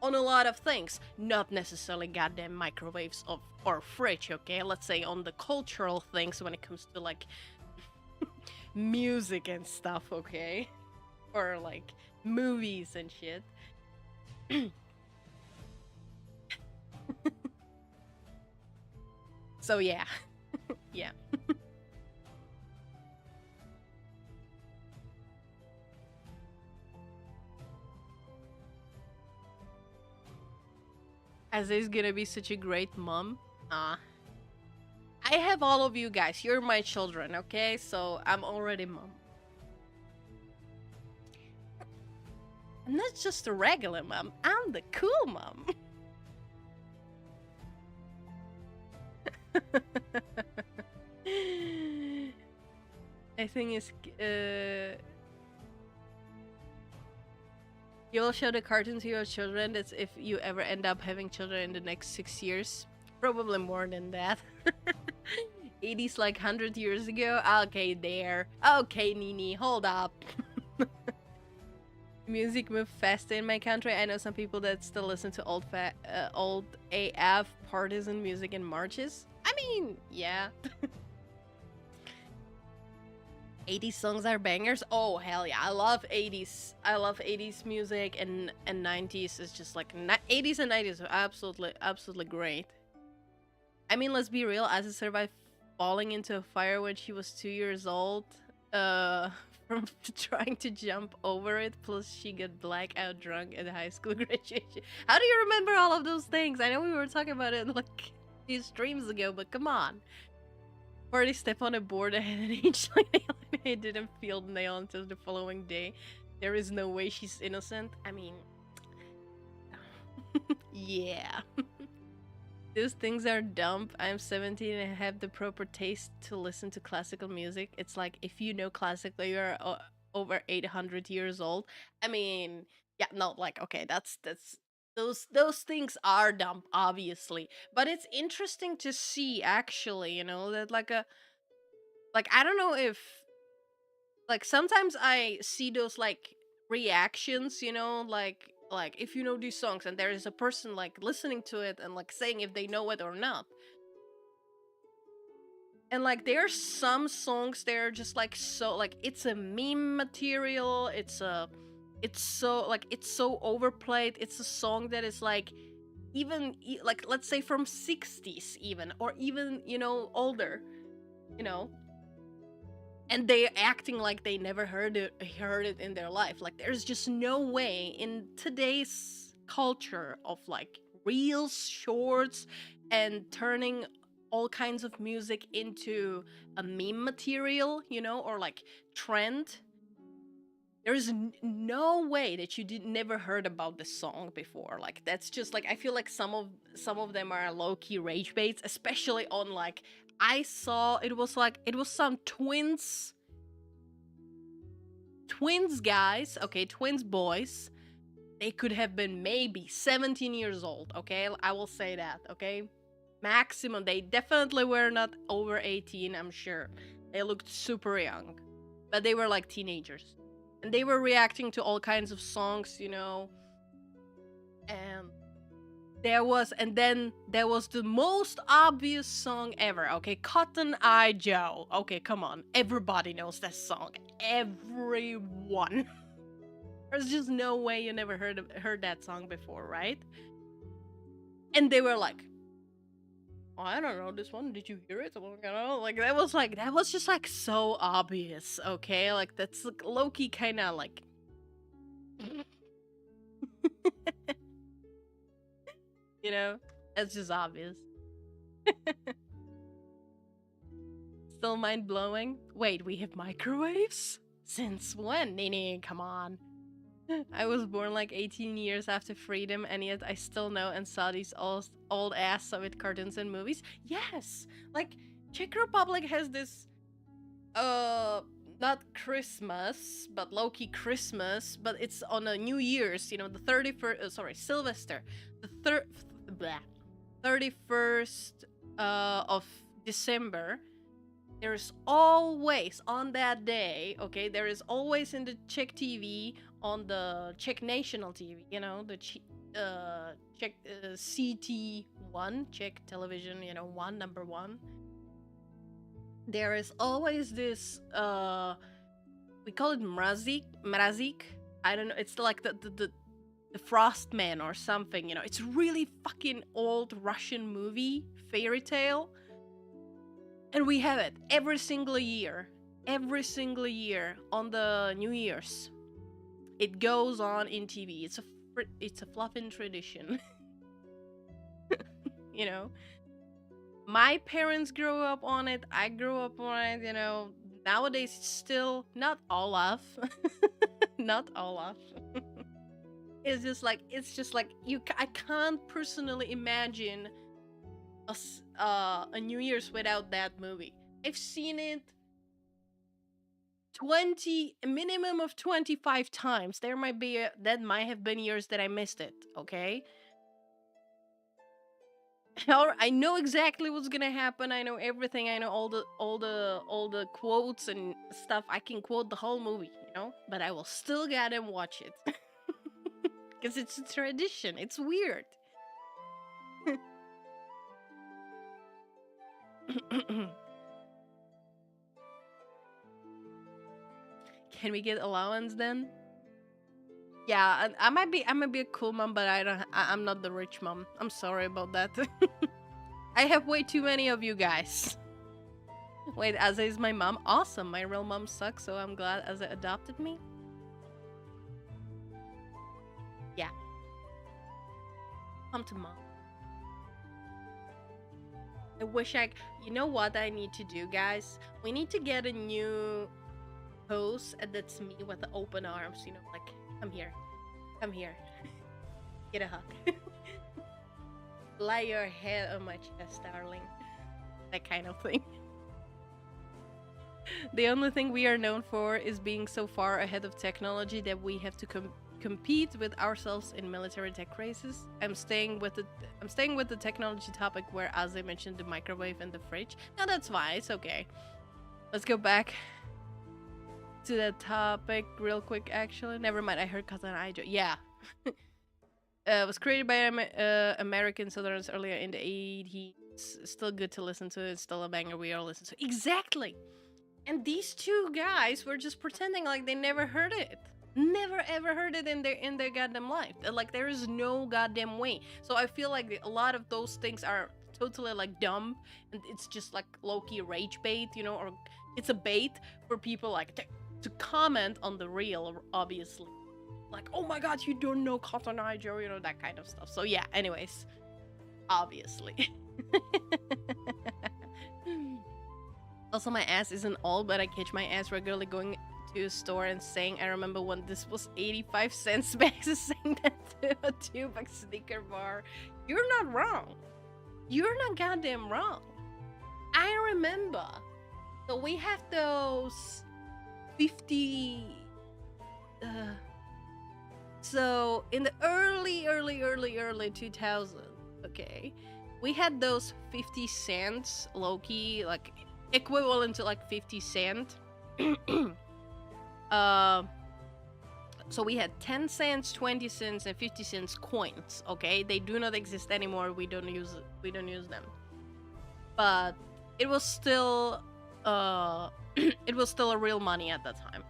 on a lot of things, not necessarily goddamn microwaves of or fridge. Okay, let's say on the cultural things when it comes to like music and stuff. Okay, or like movies and shit. So yeah, yeah. As is gonna be such a great mom. Ah, I have all of you guys. You're my children, okay? So I'm already mom. I'm not just a regular mom. I'm the cool mom. I think it's you'll show the cartoon to your children. That's if you ever end up having children in the next 6 years. Probably more than that. 80s like 100 years ago. Okay, there. Okay, Nini, hold up. Music moved fast in my country. I know some people that still listen to old AF partisan music and marches. I mean, yeah. 80s songs are bangers. Oh hell yeah, I love 80s. I love 80s music, and 90s is just like 80s and 90s are absolutely great. I mean, let's be real. Asa survived falling into a fire when she was 2 years old. From trying to jump over it. Plus, she got blackout drunk at high school graduation. How do you remember all of those things? I know we were talking about it like few streams ago, but come on. Party step on a board ahead and each nail and I didn't feel the nail until the following day. There is no way she's innocent. I mean, yeah. Those things are dumb. I'm 17 and I have the proper taste to listen to classical music. It's like if you know classical, you're over 800 years old. I mean, yeah, no, like okay, that's those things are dumb, obviously. But it's interesting to see actually, you know, that like I don't know if like sometimes I see those like reactions, you know, like if you know these songs and there is a person like listening to it and like saying if they know it or not. And like there are some songs that are just like so like it's a meme material, it's so like it's so overplayed. It's a song that is like even like let's say from 60s even or even, you know, older, you know, and they're acting like they never heard it in their life. Like there's just no way in today's culture of like reels, shorts, and turning all kinds of music into a meme material, you know, or like trend. There's no way that you did never heard about this song before. Like that's just like I feel like some of them are low-key rage baits, especially on like I saw it was some twins guys, okay, twins boys. They could have been maybe 17 years old, okay? I will say that, okay? Maximum. They definitely were not over 18, I'm sure. They looked super young. But they were like teenagers. And they were reacting to all kinds of songs, you know. And then there was the most obvious song ever, okay? Cotton Eye Joe. Okay, come on. Everybody knows that song. Everyone. There's just no way you never heard that song before, right? And they were like, oh, I don't know this one. Did you hear it? You know, like that was just like so obvious, okay? Like that's like low-key kind of like you know, it's just obvious. Still mind blowing. Wait, we have microwaves? Since when, Nini? Come on. I was born like 18 years after freedom, and yet I still know and saw these old ass Soviet cartoons and movies. Yes, like Czech Republic has this, not Christmas, but low-key Christmas, but it's on a New Year's. You know, the 31st. Sorry, Sylvester, the 31st of December, there's always on that day, okay, there is always in the Czech TV, on the Czech national TV, you know, the Czech CT1, Czech television, you know, one, number one. There is always this, we call it mrazik. I don't know, it's like the Frostman or something, you know. It's really fucking old Russian movie, fairy tale. And we have it every single year on the New Year's. It goes on in TV. It's a fluffing tradition. You know, my parents grew up on it. I grew up on it. You know, nowadays it's still not Olaf, not Olaf. It's just like I can't personally imagine a New Year's without that movie. I've seen it a minimum of 25 times. There might be that might have been years that I missed it, okay? I know exactly what's gonna happen. I know everything. I know all the quotes and stuff. I can quote the whole movie, you know? But I will still gotta watch it. Because it's a tradition. It's weird. Can we get allowance then? Yeah, I might be a cool mom, but I'm not the rich mom. I'm sorry about that. I have way too many of you guys. Wait, Aza is my mom? Awesome. My real mom sucks, so I'm glad Aza adopted me. Yeah. Come to mom. I wish you know what I need to do, guys? We need to get a new host that's me with the open arms, you know, like, come here. Come here. Get a hug. Lay your head on my chest, darling. That kind of thing. The only thing we are known for is being so far ahead of technology that we have to compete with ourselves in military tech races. I'm staying with the technology topic where, as I mentioned, the microwave and the fridge. No, that's fine. It's okay. Let's go back to that topic real quick. Actually, never mind. I heard Sundae I. Yeah. It was created by American Southerners earlier in the 80s. Still good to listen to. It's still a banger we all listen to. Exactly. And these two guys were just pretending like they never heard it. Never ever heard it in their goddamn life. Like, there is no goddamn way. So I feel like a lot of those things are totally like dumb, and it's just like low-key rage bait, you know, or it's a bait for people like to comment on the real, obviously. Like, oh my god, you don't know Cotton Eye Joe, you know, that kind of stuff. So yeah, anyways, obviously. Also, my ass isn't old, but I catch my ass regularly going to a store and saying, I remember when this was 85 cents back, saying that to a $2 sneaker bar. You're not wrong. You're not goddamn wrong. I remember. So we have those 50... So in the early 2000s, okay, we had those 50 cents, low-key, like equivalent to like 50 cent. So we had 10 cents, 20 cents, and 50 cents coins, okay? They do not exist anymore. We don't use them. But it was still it was still a real money at that time.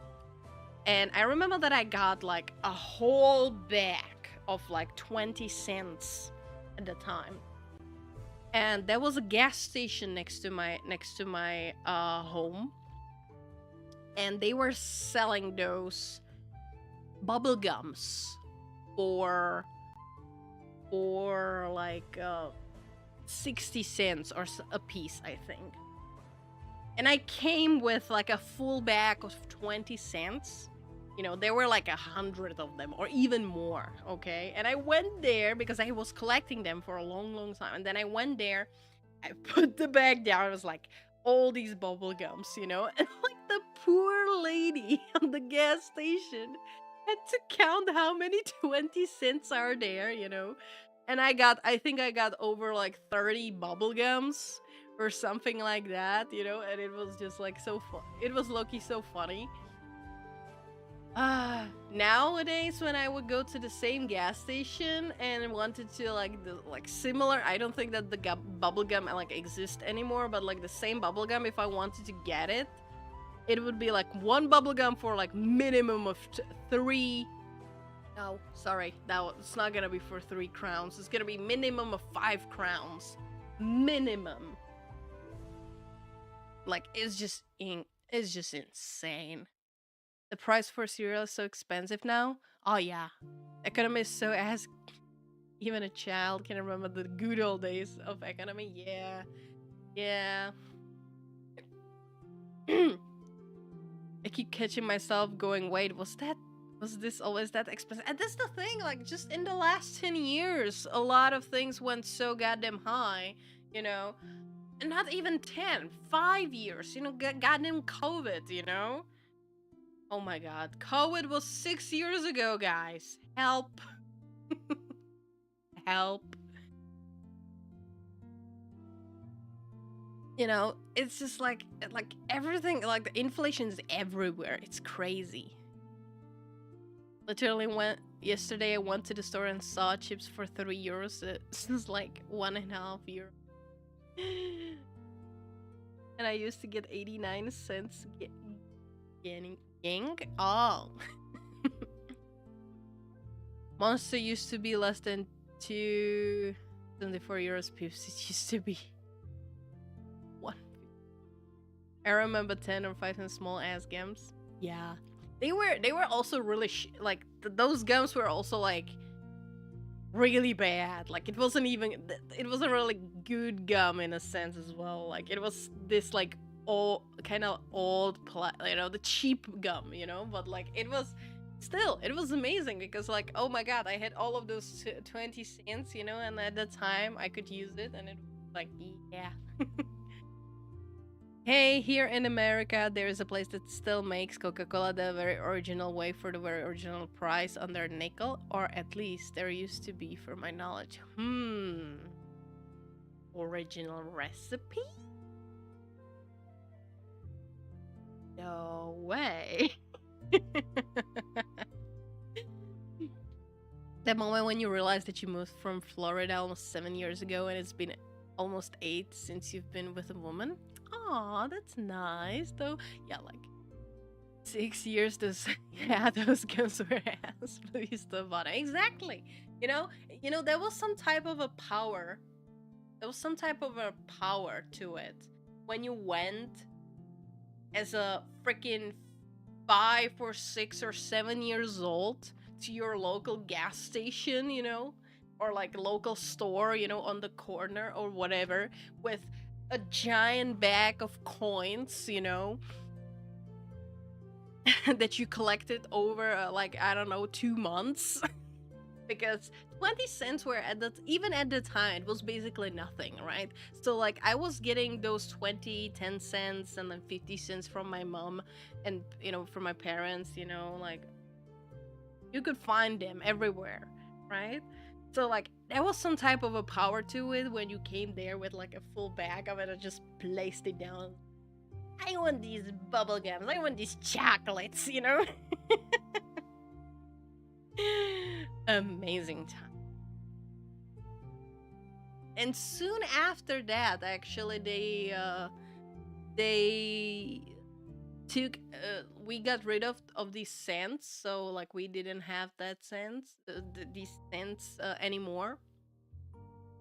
And I remember that I got like a whole bag of like 20 cents at the time. And there was a gas station next to my home. And they were selling those bubble gums for like 60 cents or a piece, I think. And I came with like a full bag of 20 cents. You know, there were like 100 of them or even more, okay? And I went there because I was collecting them for a long time. And then I went there, I put the bag down. I was like, all these bubble gums, you know? And like the poor lady on the gas station had to count how many 20 cents are there, you know? And I think I got over like 30 bubble gums or something like that, and it was just like so fun. It was low-key so funny. Nowadays when I would go to the same gas station and wanted to like the like similar, I don't think that the bubblegum like exist anymore, but like the same bubblegum, if I wanted to get it, it would be like one bubblegum for like minimum of three. No, sorry, it's not gonna be for 3 crowns. It's gonna be minimum of 5 crowns, minimum. Like it's just insane. The price for cereal is so expensive now. Oh yeah, economy is so ass. Even a child can remember the good old days of economy. Yeah, yeah. I keep catching myself going, wait, was this always that expensive? And that's the thing, like just in the last 10 years, a lot of things went so goddamn high, and not even 10, 5 years, goddamn COVID. Oh my god, COVID was 6 years ago, guys. Help. Help. It's just like everything, like the inflation is everywhere. It's crazy. Literally yesterday I went to the store and saw chips for 3 euros. This is like 1.5 euro. And I used to get 89 cents gang. Oh. Monster used to be less than 2.74 euros pips. It used to be 1. I remember 10 or 5 and small ass gums. Yeah. They were also really like those gums were also like really bad. Like it wasn't really good gum in a sense as well. Like it was this like old kind of old the cheap gum, but like it was amazing because like, oh my god, I had all of those 20 cents, and at the time I could use it and it was like, yeah. Hey, here in America, there is a place that still makes Coca-Cola the very original way for the very original price under nickel, or at least there used to be, for my knowledge. Original recipe? No way. That moment when you realize that you moved from Florida almost 7 years ago and it's been almost 8 since you've been with a woman. Aw, that's nice though. Yeah, like 6 years those gums were ass, but you still bought it. Exactly. There was some type of a power. There was some type of a power to it when you went as a freaking 5 or 6 or 7 years old to your local gas station, or like local store, on the corner or whatever, with a giant bag of coins, that you collected over like, I don't know, 2 months. Because 20 cents were even at the time, it was basically nothing, right? So like I was getting those 20, 10 cents and then 50 cents from my mom and, from my parents, like you could find them everywhere, right? So like there was some type of a power to it when you came there with like a full bag of it and just placed it down. I want these bubble gums. I want these chocolates, Amazing time. And soon after that, actually, they took we got rid of these cents, so like we didn't have that cents these cents anymore.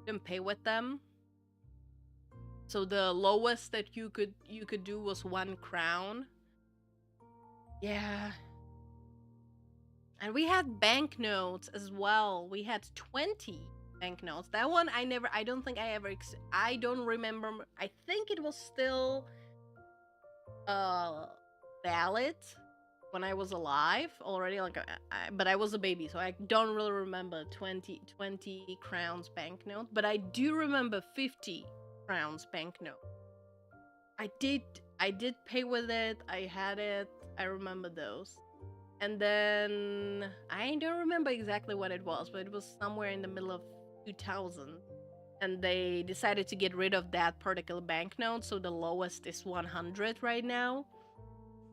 Didn't pay with them, so the lowest that you could do was 1 crown. Yeah. And we had banknotes as well. We had 20 banknotes. That one I don't think I ever I don't remember. I think it was still valid when I was alive already, like but I was a baby, so I don't really remember 20 crowns banknote, but I do remember 50 crowns banknote. I did pay with it. I had it. I remember those. And then I don't remember exactly what it was, but it was somewhere in the middle of 2000. and they decided to get rid of that particular banknote, so the lowest is 100 right now.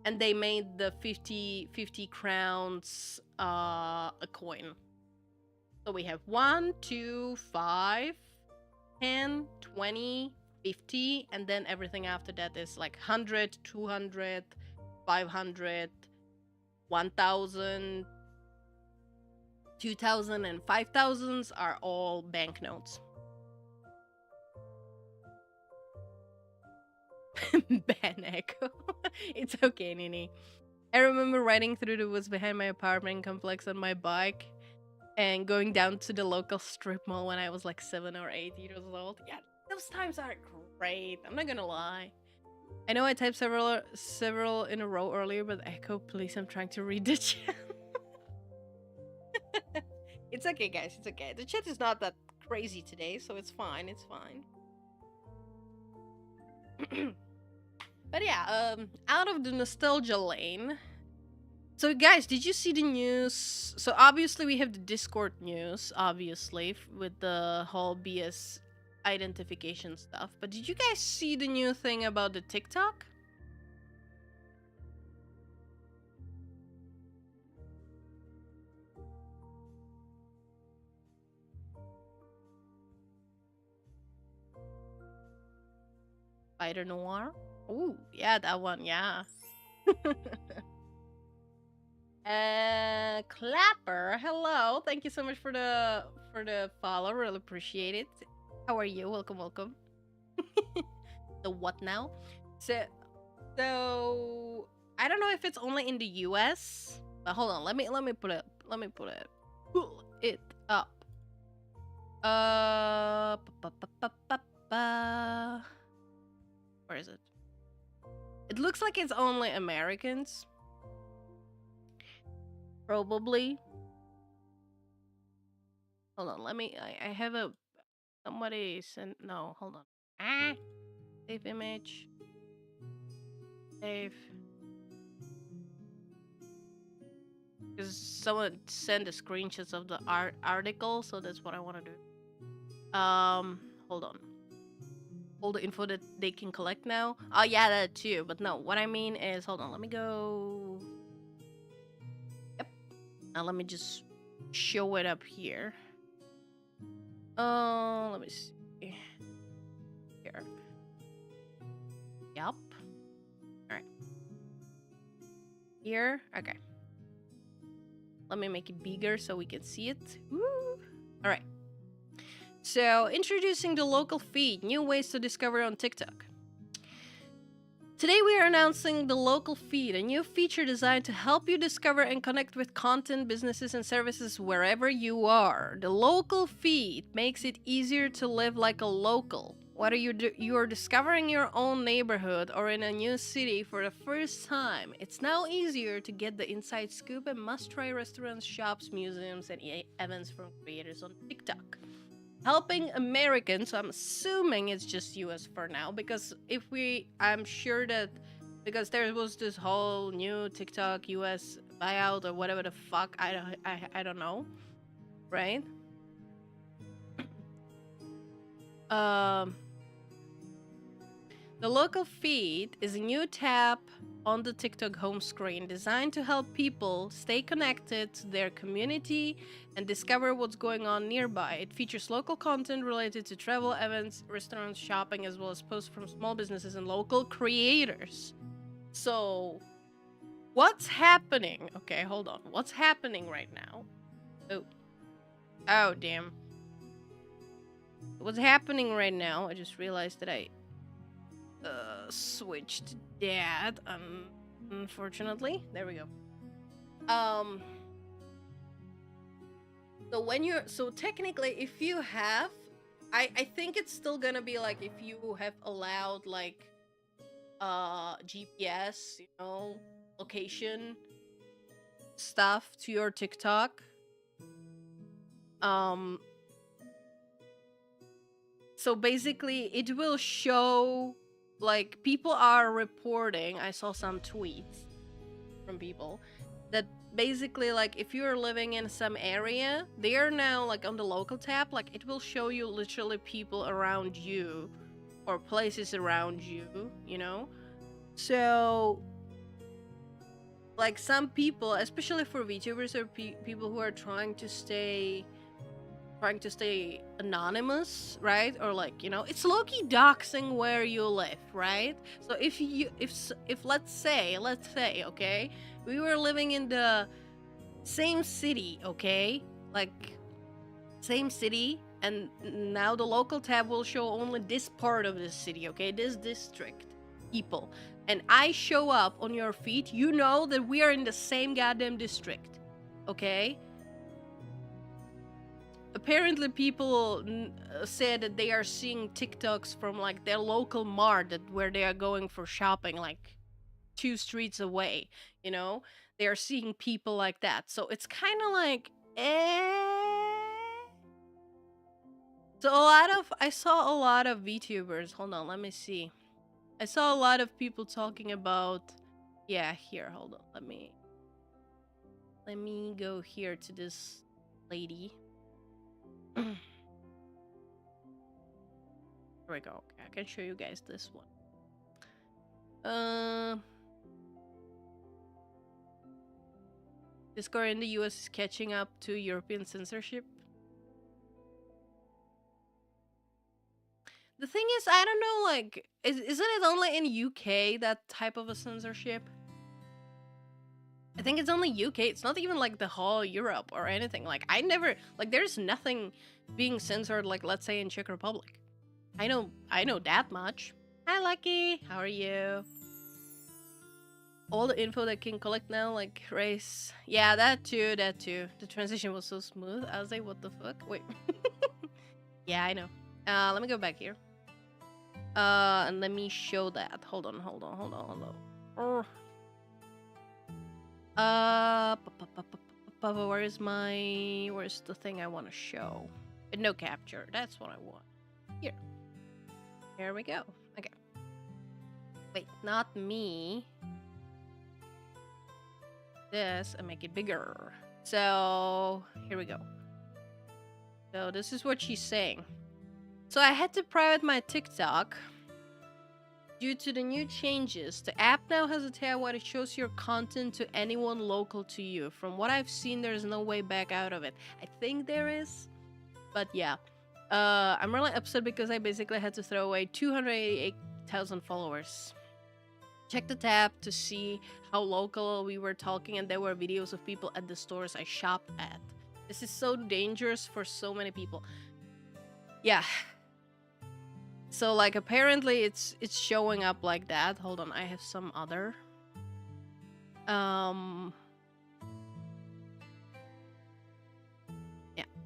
And they made the 50 crowns a coin. So we have 1, 2, 5, 10, 20, 50, and then everything after that is like 100, 200, 500, 1000, 2000, and 5000s are all banknotes. Ban echo. It's okay, Nini. I remember riding through the woods behind my apartment complex on my bike and going down to the local strip mall when I was like 7 or 8 years old. Yeah, those times are great. I'm not gonna lie. I know I typed several in a row earlier, but echo, please, I'm trying to read the chat. It's okay, guys. It's okay. The chat is not that crazy today, so it's fine. It's fine. But yeah, out of the nostalgia lane. So guys, did you see the news? So obviously we have the Discord news, obviously, with the whole BS identification stuff. But did you guys see the new thing about the TikTok? Spider Noir? Ooh, yeah, that one, yeah. Clapper, hello. Thank you so much for the follow. Really appreciate it. How are you? Welcome, welcome. The what now? So I don't know if it's only in the US, but hold on. Let me put it. Pull it up. Where is it? It looks like it's only Americans. Probably. Hold on, let me. I have a. Somebody sent. No, hold on. Save image. Save. Because someone sent the screenshots of the article, so that's what I want to do. Hold on. All the info that they can collect now. Oh yeah, that too. But no, what I mean is, hold on. Let me go. Yep. Now let me just show it up here. Let me see. Here. Yup. Alright. Here. Okay. Let me make it bigger so we can see it. Woo! Alright. So, introducing the local feed, new ways to discover on TikTok. Today we are announcing the local feed, a new feature designed to help you discover and connect with content, businesses, and services wherever you are. The local feed makes it easier to live like a local. Whether you are discovering your own neighborhood or in a new city for the first time, it's now easier to get the inside scoop and must-try restaurants, shops, museums, and events from creators on TikTok. Helping Americans, so I'm assuming it's just US for now, because I'm sure that, because there was this whole new TikTok US buyout or whatever the fuck, I don't know, right? The local feed is a new tab on the TikTok home screen designed to help people stay connected to their community and discover what's going on nearby. It features local content related to travel, events, restaurants, shopping, as well as posts from small businesses and local creators. So, what's happening? Okay, hold on. What's happening right now? Oh, damn. What's happening right now? I just realized that I switched that, unfortunately. There we go. So technically, if you have, I think it's still gonna be like if you have allowed like GPS, location stuff to your TikTok. So basically it will show, like, people are reporting, I saw some tweets from people that basically like if you're living in some area, they are now like on the local tab, like it will show you literally people around you or places around you, you know? So like some people, especially for VTubers or people who are trying to stay anonymous, right? Or like, you know, it's low-key doxing where you live, right? So if let's say, okay, we were living in the same city, okay? Like same city, and now the local tab will show only this part of the city, okay? This district people. And I show up on your feed, you know that we are in the same goddamn district, okay? Apparently people said that they are seeing TikToks from like their local mart where they are going for shopping like 2 streets away, you know? They are seeing people like that. So it's kind of like So I saw a lot of VTubers. Hold on, let me see. I saw a lot of people talking about here, hold on. Let me go here to this lady. Here we go. Okay, I can show you guys this one. Discord in the US is catching up to European censorship. The thing is, I don't know, like, isn't it only in UK that type of a censorship? I think it's only UK. It's not even like the whole Europe or anything. Like, I never, like, there's nothing being censored, like, let's say in Czech Republic. I know that much. Hi, Lucky. How are you? All the info that can collect now, like race. Yeah, that too. The transition was so smooth. I was like, what the fuck? Wait. Yeah, I know. Let me go back here. And let me show that. Hold on. Where's the thing I want to show? No capture. That's what I want. Here we go. Okay. Wait, not me. This and make it bigger. So here we go. So this is what she's saying. So I had to private my TikTok due to the new changes. The app now has a tab where it shows your content to anyone local to you. From what I've seen, there's no way back out of it. I think there is, but yeah. I'm really upset because I basically had to throw away 288,000 followers. Check the tab to see how local we were talking, and there were videos of people at the stores I shopped at. This is so dangerous for so many people. Yeah. So like apparently it's showing up like that. Hold on, I have some other. Yeah,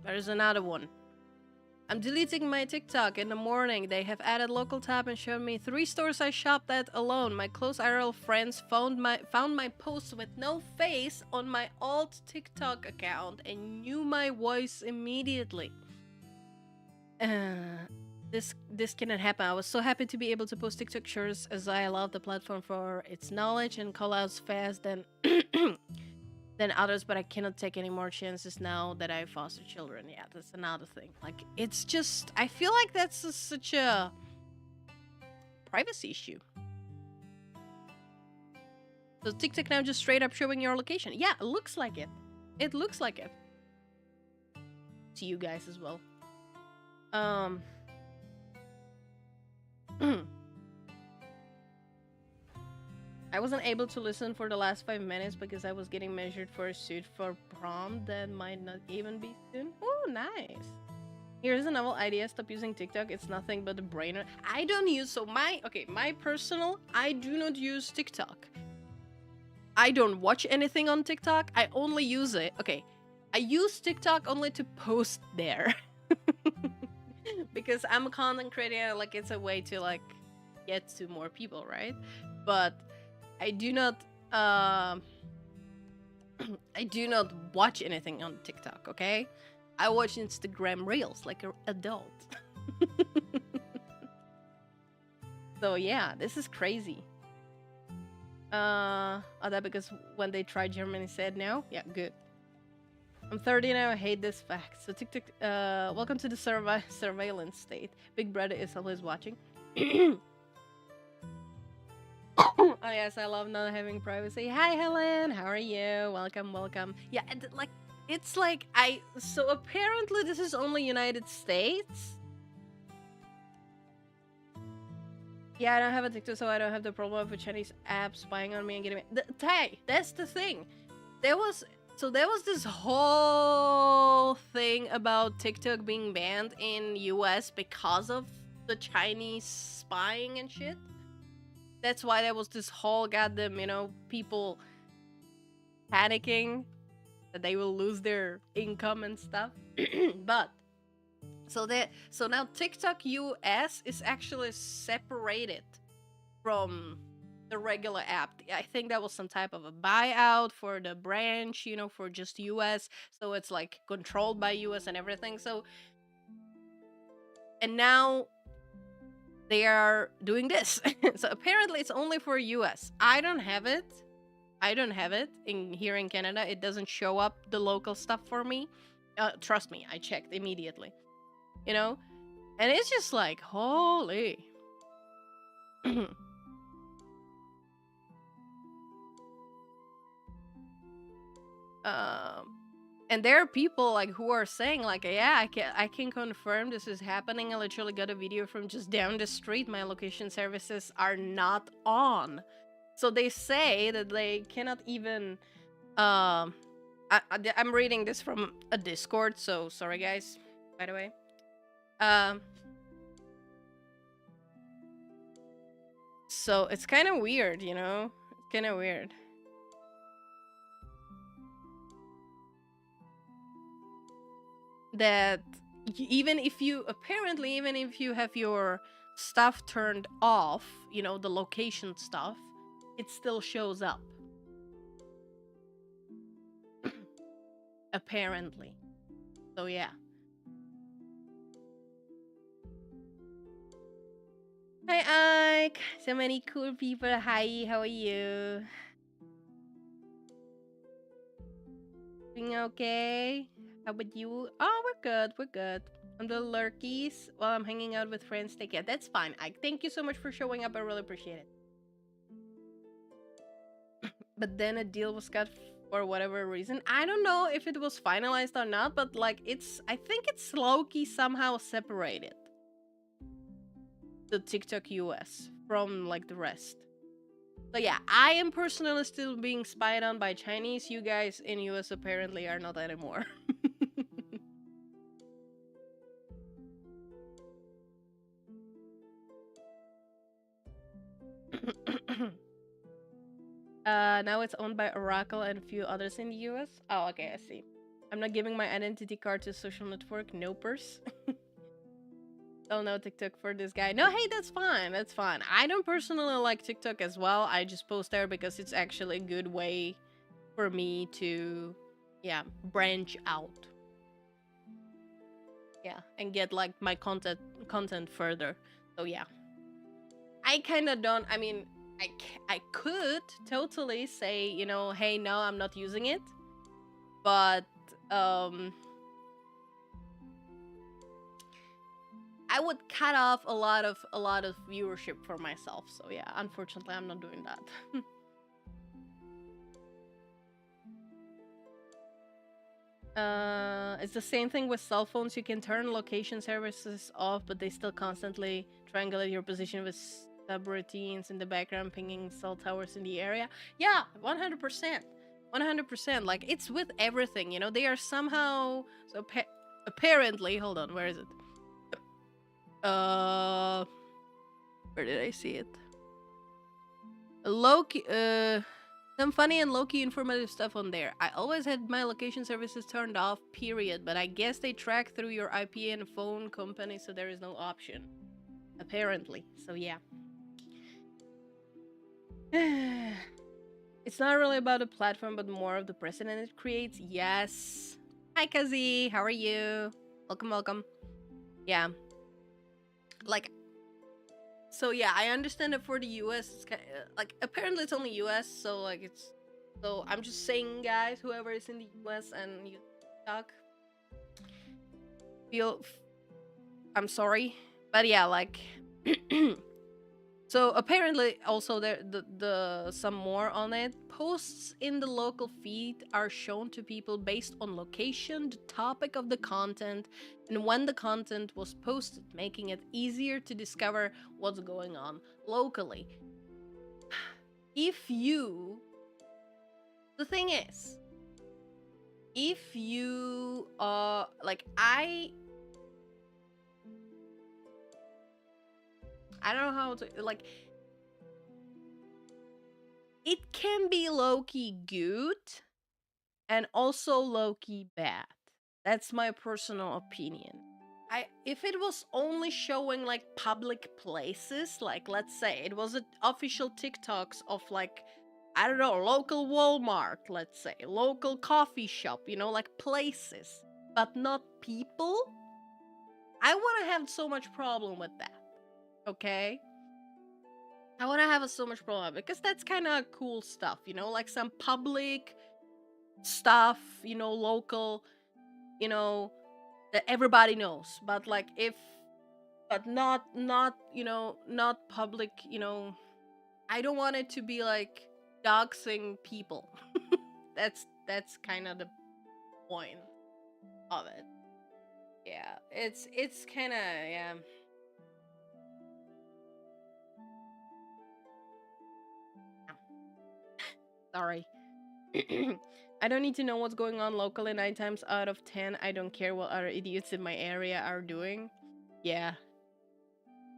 there's another one. I'm deleting my TikTok in the morning. They have added local tab and showed me 3 stores I shopped at alone. My close IRL friends found my posts with no face on my old TikTok account and knew my voice immediately. This cannot happen. I was so happy to be able to post TikTok shorts as I love the platform for its knowledge and call outs fast than others, but I cannot take any more chances now that I foster children. Yeah, that's another thing. Like, it's just, I feel like that's such a privacy issue. So TikTok now just straight up showing your location. Yeah, it looks like it. It looks like it. To you guys as well. I wasn't able to listen for the last 5 minutes because I was getting measured for a suit for prom that might not even be soon. Oh, nice. Here's a novel idea. Stop using TikTok. It's nothing but a brainer. I don't use, so my personal, I do not use TikTok. I don't watch anything on TikTok. I only use it. Okay, I use TikTok only to post there. Because I'm a content creator, like it's a way to like get to more people, right? But I do not watch anything on TikTok, okay? I watch Instagram Reels like an adult. So yeah, this is crazy. Oh, that because when they tried, Germany said no. Yeah, good. I'm 30 now. I hate this fact. So TikTok. Welcome to the surveillance state. Big Brother is always watching. Oh yes, I love not having privacy. Hi Helen, how are you? Welcome, welcome. Yeah, like it's like I. So apparently this is only United States. Yeah, I don't have a TikTok, so I don't have the problem of a Chinese app spying on me and getting me. Hey, that's the thing. There was this whole thing about TikTok being banned in US because of the Chinese spying and shit. That's why there was this whole goddamn, people panicking that they will lose their income and stuff. But so now TikTok US is actually separated from the regular app. I think that was some type of a buyout for the branch, for just US. So it's like controlled by US and everything. So, and now they are doing this. So apparently it's only for US. I don't have it in here in Canada. It doesn't show up the local stuff for me. Trust me, I checked immediately. And it's just like, holy. And there are people like who are saying like, yeah, I can confirm this is happening. I literally got a video from just down the street. My location services are not on. So they say that they cannot even I'm reading this from a Discord, so sorry guys, by the way. So it's kind of weird, It's kind of weird. That even if you have your stuff turned off, the location stuff, it still shows up. Apparently. So yeah. Hi Ike, so many cool people. Hi, how are you? Doing okay? How about you? Oh, we're good. On the lurkies while I'm hanging out with friends. Take care. That's fine. Ike, thank you so much for showing up. I really appreciate it. But then a deal was cut for whatever reason. I don't know if it was finalized or not, but like I think it's low-key somehow separated. The TikTok US from like the rest. So yeah, I am personally still being spied on by Chinese. You guys in US apparently are not anymore. Now it's owned by Oracle and a few others in the US. Oh, okay, I see. I'm not giving my identity card to social network. Nopers. Oh no, TikTok for this guy. No, hey, that's fine. That's fine. I don't personally like TikTok as well. I just post there because it's actually a good way for me to, branch out. Yeah, and get like my content further. So yeah. I kind of don't. I mean, I could totally say, hey, no, I'm not using it. But I would cut off a lot of viewership for myself. So yeah, unfortunately, I'm not doing that. It's the same thing with cell phones. You can turn location services off, but they still constantly triangulate your position with subroutines in the background, pinging cell towers in the area. Yeah, 100%. 100%. Like, it's with everything, They are somehow... So, apparently... Hold on, where is it? Where did I see it? Loki... Some funny and low-key informative stuff on there. I always had my location services turned off, period. But I guess they track through your IP and phone company, so there is no option. Apparently. So yeah. It's not really about the platform, but more of the precedent it creates. Yes. Hi, Kazi. How are you? Welcome, welcome. Yeah. Like... So yeah, I understand that for the US, it's kind of, like apparently it's only US, so like it's so I'm just saying, guys, whoever is in the US and you talk, feel I'm sorry, but yeah, like so apparently also there the some more on it. Posts in the local feed are shown to people based on location, the topic of the content, and when the content was posted, making it easier to discover what's going on locally. If you The thing is, if you like I don't know how to like it can be low-key good and also low-key bad. That's my personal opinion. If it was only showing like public places, like let's say it was official TikToks of like I don't know, local Walmart, let's say, local coffee shop, like places, but not people, I wouldn't have so much problem with that. Okay? I wouldn't have so much problem because that's kind of cool stuff, like some public stuff, local, that everybody knows. But like but not public, I don't want it to be like doxing people. That's kind of the point of it. Yeah, it's kind of yeah. Sorry. I don't need to know what's going on locally 9 times out of 10. I don't care what other idiots in my area are doing. Yeah.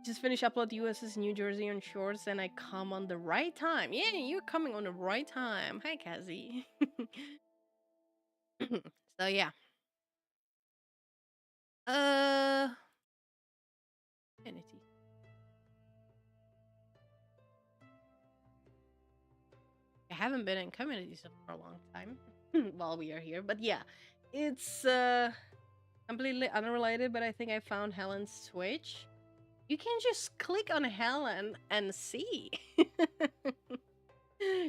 Just finish upload USS New Jersey on shorts and I come on the right time. Yeah, you're coming on the right time. Hi, Kazi. So yeah. Uh Infinity. I haven't been in community stuff for a long time while we are here, but yeah, it's completely unrelated. But I think I found Helen's Twitch. You can just click on Helen and see.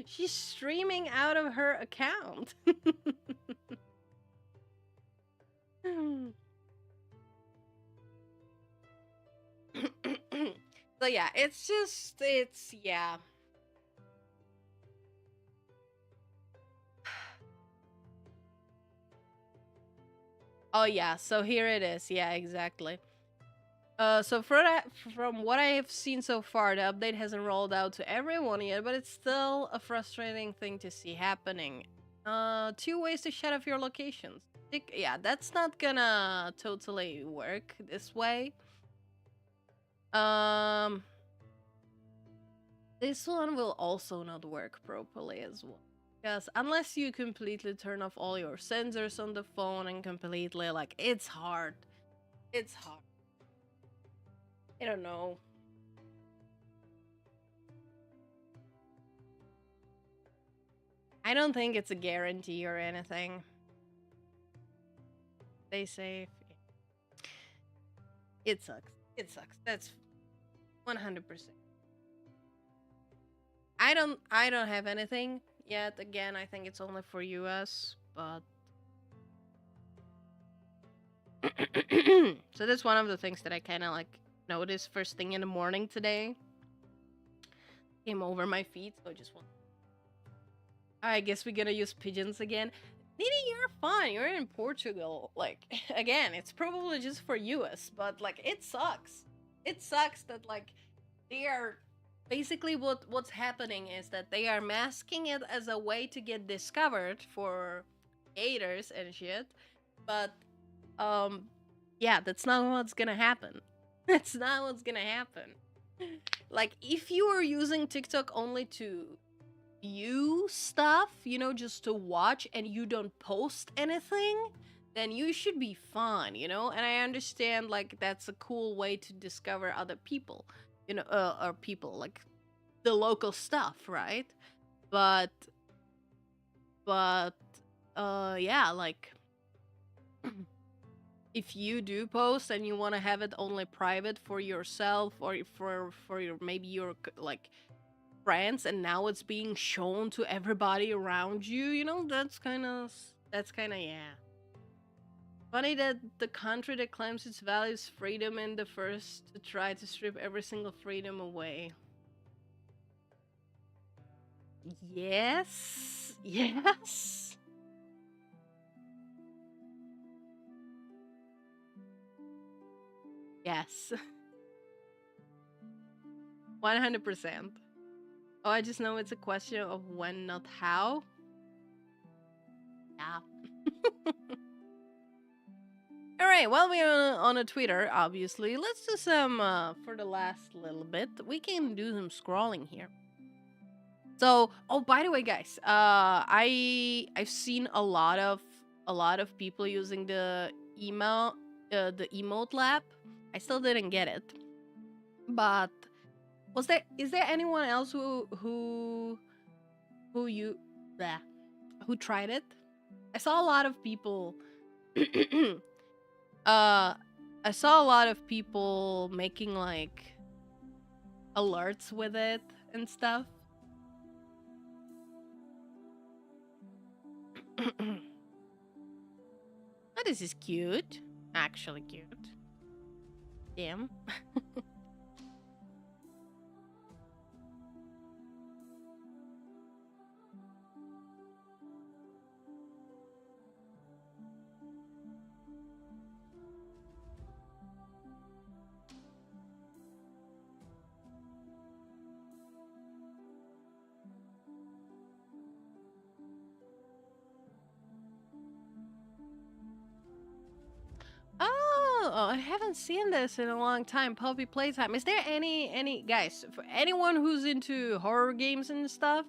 She's streaming out of her account. So yeah, it's yeah. Oh yeah, so here it is. Yeah, exactly. So from what I have seen so far, the update hasn't rolled out to everyone yet, but it's still a frustrating thing to see happening. 2 ways to shut off your locations. Yeah, that's not gonna totally work this way. Um, this one will also not work properly as well. Because unless you completely turn off all your sensors on the phone and completely, like, it's hard. It's hard. I don't know. I don't think it's a guarantee or anything. Stay safe. It sucks. It sucks. That's 100%. I don't have anything yet. Again, I think it's only for US, but so that's one of the things that I kind of like noticed first thing in the morning today. Came over my feet, so I just want. I guess we're gonna use pigeons again. Nini, you're fine. You're in Portugal. Like, again, it's probably just for US, but like, it sucks. It sucks that like they are basically what's happening is that they are masking it as a way to get discovered for gators and shit. But yeah, that's not what's gonna happen. That's not what's gonna happen. Like, if you are using TikTok only to view stuff, just to watch and you don't post anything, then you should be fine, And I understand, like, that's a cool way to discover other people, or people, like, the local stuff, right? But, yeah, like, if you do post and you want to have it only private for yourself or for your maybe your like friends, and now it's being shown to everybody around you, you know, that's kind of yeah. Funny that the country that claims its values freedom and the first to try to strip every single freedom away. Yes. Yes. Yes. 100%. Oh, I just know it's a question of when, not how. Yeah. All right, while we're on a Twitter, obviously, let's do some, for the last little bit, we can do some scrolling here. So, oh, by the way, guys, I've seen a lot of people using the emote lab. I still didn't get it, but is there anyone else who you bleh, who tried it? I saw a lot of people. I saw a lot of people making like alerts with it and stuff. Oh, this is cute. Actually cute. Damn. Oh, I haven't seen this in a long time. Puppy Playtime. Is there any guys, for anyone who's into horror games and stuff?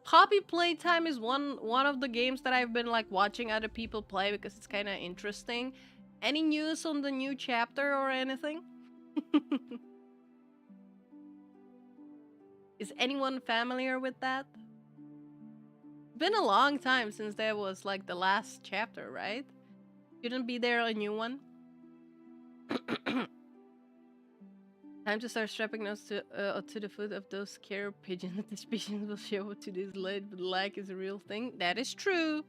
Puppy Playtime is one of the games that I've been like watching other people play because it's kind of interesting. Any news on the new chapter or anything? Is anyone familiar with that? Been a long time since there was like the last chapter, right? Shouldn't be there a new one? Time to start strapping us to the foot of those scare pigeons. These pigeons will show up to this late, but like is a real thing. That is true.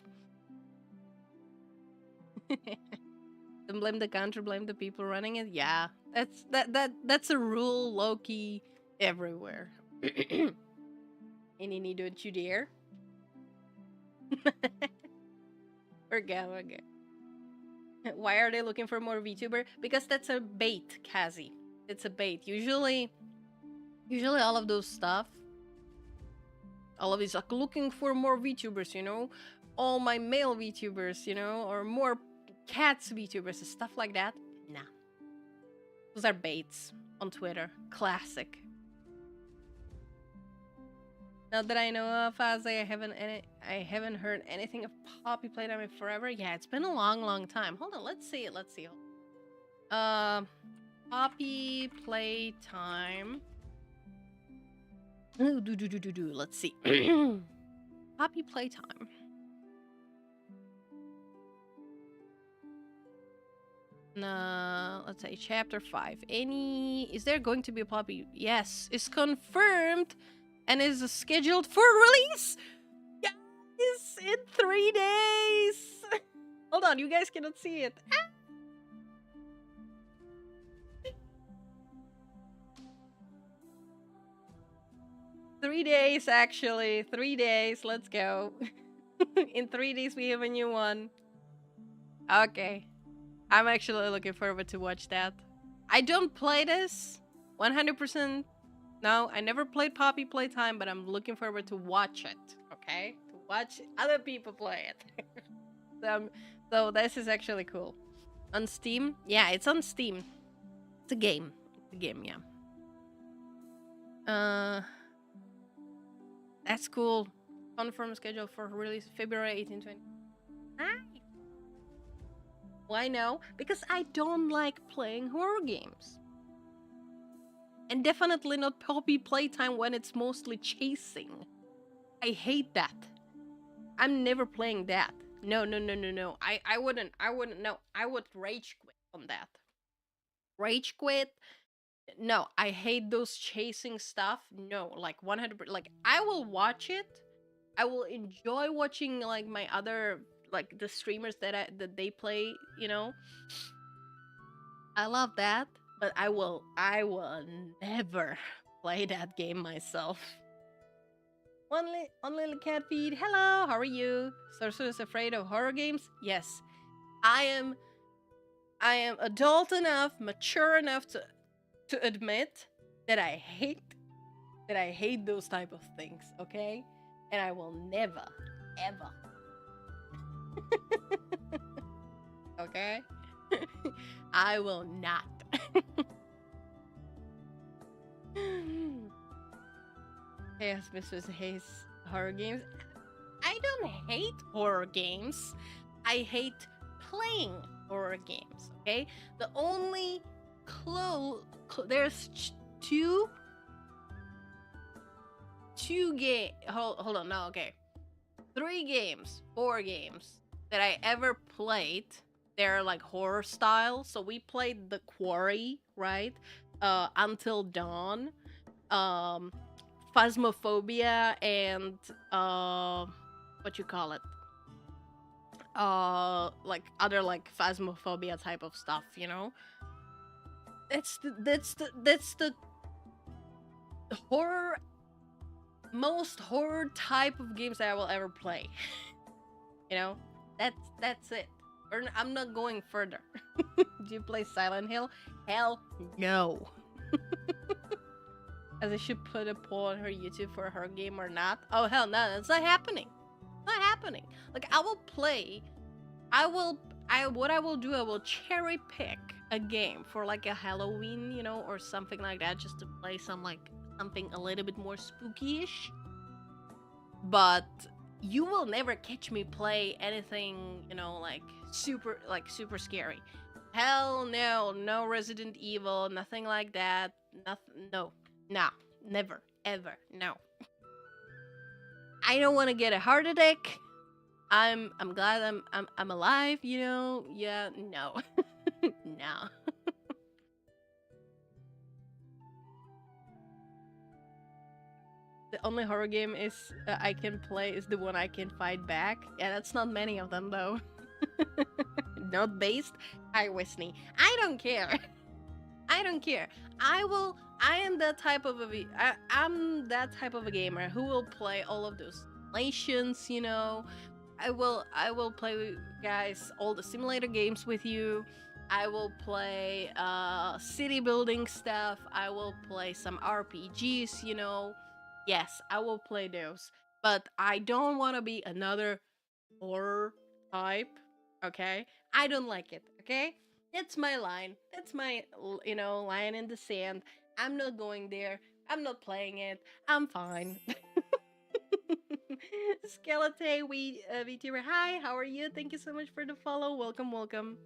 Don't blame the country, blame the people running it. Yeah, that's a rule, low-key, everywhere. Any don't you dare? Okay. Why are they looking for more VTuber? Because that's a bait, Kazi. It's a bait. Usually all of those stuff, all of these like looking for more VTubers, you know, all my male VTubers, you know, or more cats VTubers, stuff like that. Nah, those are baits on Twitter. Classic. Not that I know of, Azay, I haven't heard anything of Poppy Playtime in forever. Yeah, it's been a long time. Hold on, let's see. Poppy Playtime. Let's see. Poppy Playtime. Let's say chapter 5. Is there going to be a Poppy? Yes, it's confirmed and is scheduled for release. Yes, in 3 days. Hold on, you guys cannot see it. 3 days, actually. 3 days. Let's go. In 3 days, we have a new one. Okay. I'm actually looking forward to watch that. I don't play this 100%. No, I never played Poppy Playtime, but I'm looking forward to watch it. Okay? To watch other people play it. So this is actually cool. On Steam? Yeah, it's on Steam. It's a game. Yeah. That's cool. Confirmed schedule for release February 1820. Nice. Why no? Because I don't like playing horror games. And definitely not Poppy Playtime when it's mostly chasing. I hate that. I'm never playing that. No, no, no, no, no. I wouldn't. No, I would rage quit on that. Rage quit. No, I hate those chasing stuff. No, like 100%. Like I will watch it. I will enjoy watching like my other like the streamers that they play. I love that, but I will never play that game myself. Only cat feed. Hello, how are you? Sorcerer's afraid of horror games? Yes, I am. I am adult enough, mature enough to admit that I hate those type of things. Okay, and I will never, ever. Okay, I will not. Yes, Mrs. Hayes, horror games. I don't hate horror games. I hate playing horror games. Okay, the only there's two game. Hold on, no, okay, 3 games, 4 games that I ever played. They're like horror style. So we played The Quarry, right? Until Dawn, um, Phasmophobia, and what you call it? Like other like Phasmophobia type of stuff. That's the horror most horror type of games that I will ever play. You know, that's it. I'm not going further. Do you play Silent Hill? Hell no. As I should put a poll on her YouTube for her game or not. Oh hell no, that's not happening. Not happening. Like I will play. What I will do, I will cherry pick a game for like a Halloween, or something like that, just to play something a little bit more spooky-ish. But you will never catch me play anything, super scary. Hell no, no Resident Evil, nothing like that. Nothing, no, nah, never, ever, no. I don't want to get a heart attack. I'm glad I'm alive, Yeah, no. No. The only horror game I can play is the one I can fight back. Yeah, that's not many of them though. Not based. Hi, Wisney. I don't care. I don't care. I'm that type of I'm that type of a gamer who will play all of those simulations. I will play with guys all the simulator games with you. I will play city building stuff. I will play some RPGs. Yes, I will play those. But I don't want to be another horror type. Okay, I don't like it. Okay, that's my line. That's my line in the sand. I'm not going there. I'm not playing it. I'm fine. Skeleton, VTuber. Hi, how are you? Thank you so much for the follow. Welcome, welcome.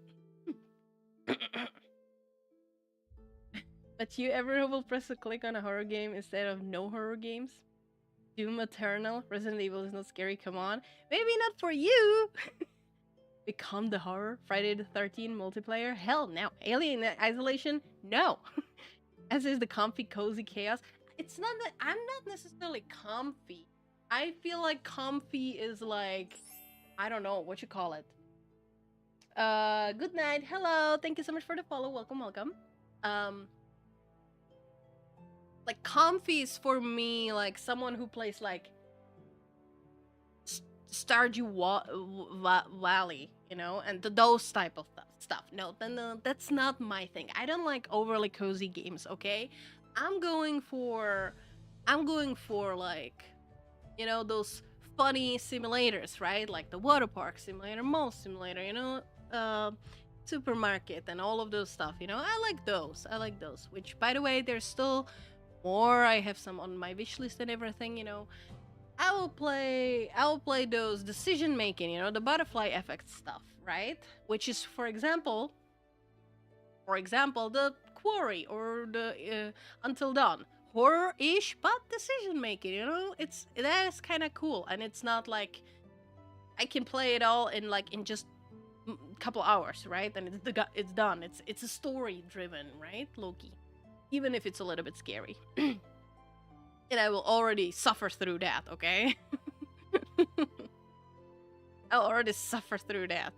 But you ever will press a click on a horror game instead of no horror games? Doom Eternal, Resident Evil is not scary, come on. Maybe not for you! Become the horror, Friday the 13th multiplayer? Hell no. Alien Isolation? No. As is the comfy, cozy chaos. It's not that I'm not necessarily comfy. I feel like comfy is like, I don't know, what you call it. Good night, hello, thank you so much for the follow, welcome, welcome. Like comfy is for me like someone who plays like Stardew Valley, and those type of stuff. No, that's not my thing. I don't like overly cozy games. Okay, I'm going for like those funny simulators, right? Like the water park simulator, mall simulator, supermarket and all of those stuff. I like those. Which, by the way, there's still more. I have some on my wish list and everything. I will play those decision making, the butterfly effect stuff, right? Which is, for example, the Quarry or the Until Dawn. Horror-ish, but decision making, that is kind of cool, and it's not like I can play it all in like in just a couple hours, right? And it's done. It's a story driven, right? Loki, even if it's a little bit scary, and I will already suffer through that. Okay, I'll already suffer through that.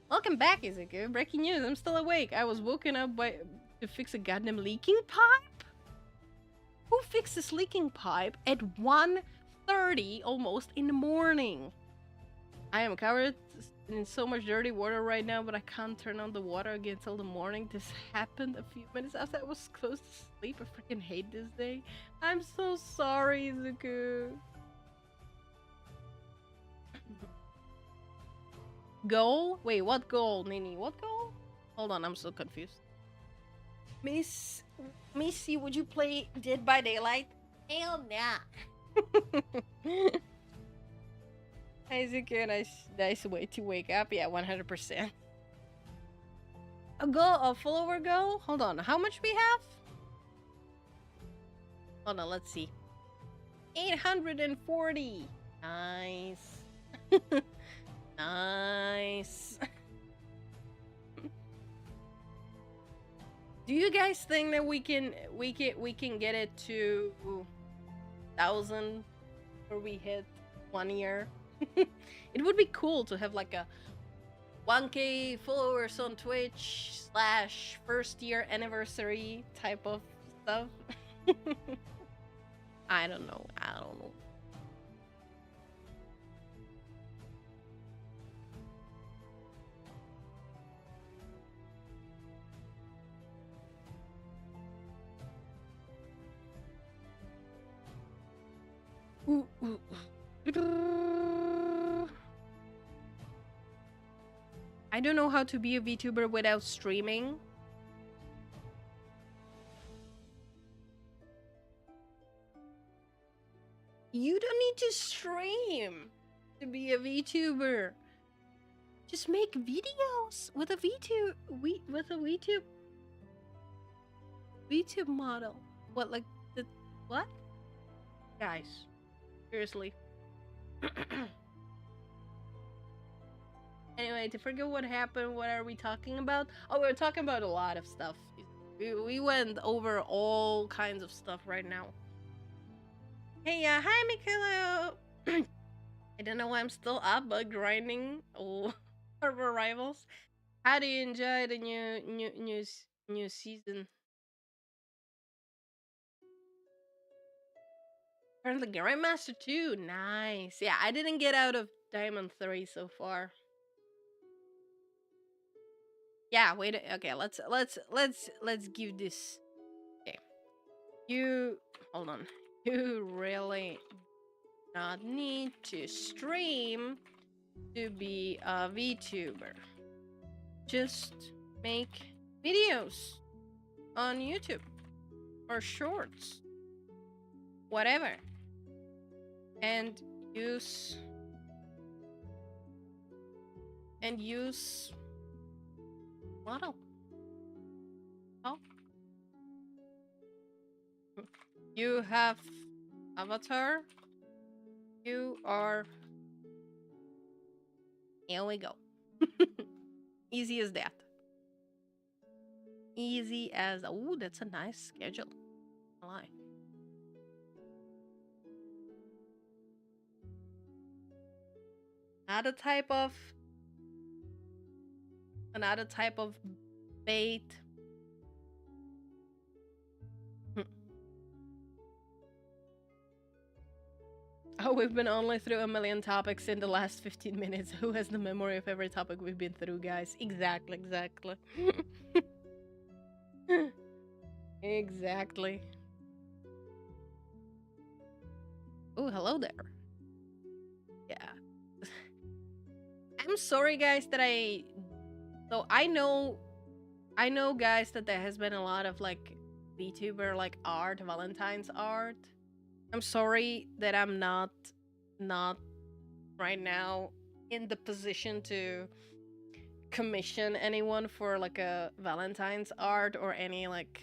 Welcome back, Izuku. Breaking news: I'm still awake. I was woken up to fix a goddamn leaking pipe. Who fixes leaking pipe at 1:30 almost in the morning? I am covered in so much dirty water right now, but I can't turn on the water again till the morning. This happened a few minutes after I was close to sleep. I freaking hate this day. I'm so sorry, Izuku. Goal? Wait, what goal, Nini? What goal? Hold on, I'm so confused. Missy, would you play Dead by Daylight? Hell nah. Izuku, nice way to wake up. Yeah, 100%. A goal, a follower goal? Hold on, how much we have? Hold on, let's see. 840. Nice. Nice. Do you guys think that we can get it to 1,000 before we hit 1 year? It would be cool to have like a 1K followers on Twitch / first year anniversary type of stuff. I don't know. I don't know how to be a VTuber without streaming. You don't need to stream to be a VTuber. Just make videos with a VTube model. What, like the what? Guys, seriously. Anyway, to forget what happened, what are we talking about? Oh, we're talking about a lot of stuff. We went over all kinds of stuff right now. Hey, hi, Mikhailo. I don't know why I'm still up, but grinding Harbor Rivals. How do you enjoy the new season? Currently Grandmaster 2. Nice. Yeah, I didn't get out of Diamond 3 so far. Yeah, wait. Okay, let's give this. Okay. You hold on. You really not need to stream to be a VTuber. Just make videos on YouTube or shorts, whatever, and use model. Oh, you have avatar. You are. Here we go. Easy as that. Easy as. Oh, that's a nice schedule. I lie. Another type of bait. Oh, we've been only through a million topics in the last 15 minutes. Who has the memory of every topic we've been through, guys? Exactly. Exactly. Oh, hello there. Yeah. I'm sorry, guys, that So I know, guys, that there has been a lot of like VTuber like art, Valentine's art. I'm sorry that I'm not right now in the position to commission anyone for like a Valentine's art or any like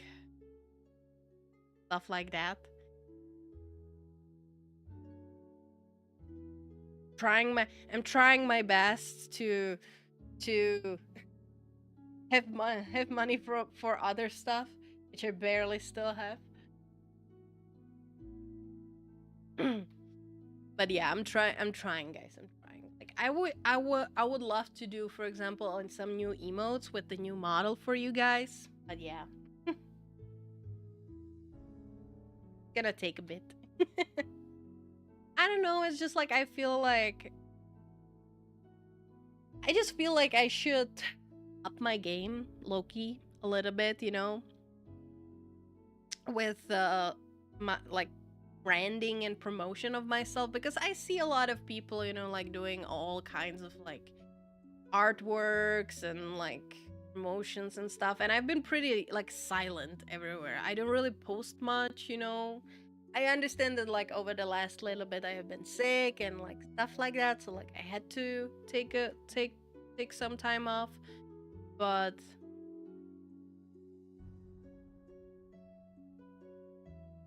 stuff like that. I'm trying my best to have money for other stuff, which I barely still have. But yeah, I'm trying, guys. I'm trying. Like I would love to do, for example, on some new emotes with the new model for you guys. But yeah, gonna take a bit. I don't know, it's just like I just feel like I should up my game, Loki, a little bit, with my like branding and promotion of myself, because I see a lot of people, like doing all kinds of like artworks and like promotions and stuff, and I've been pretty like silent everywhere. I don't really post much. I understand that like over the last little bit I have been sick and like stuff like that, so like I had to take some time off, but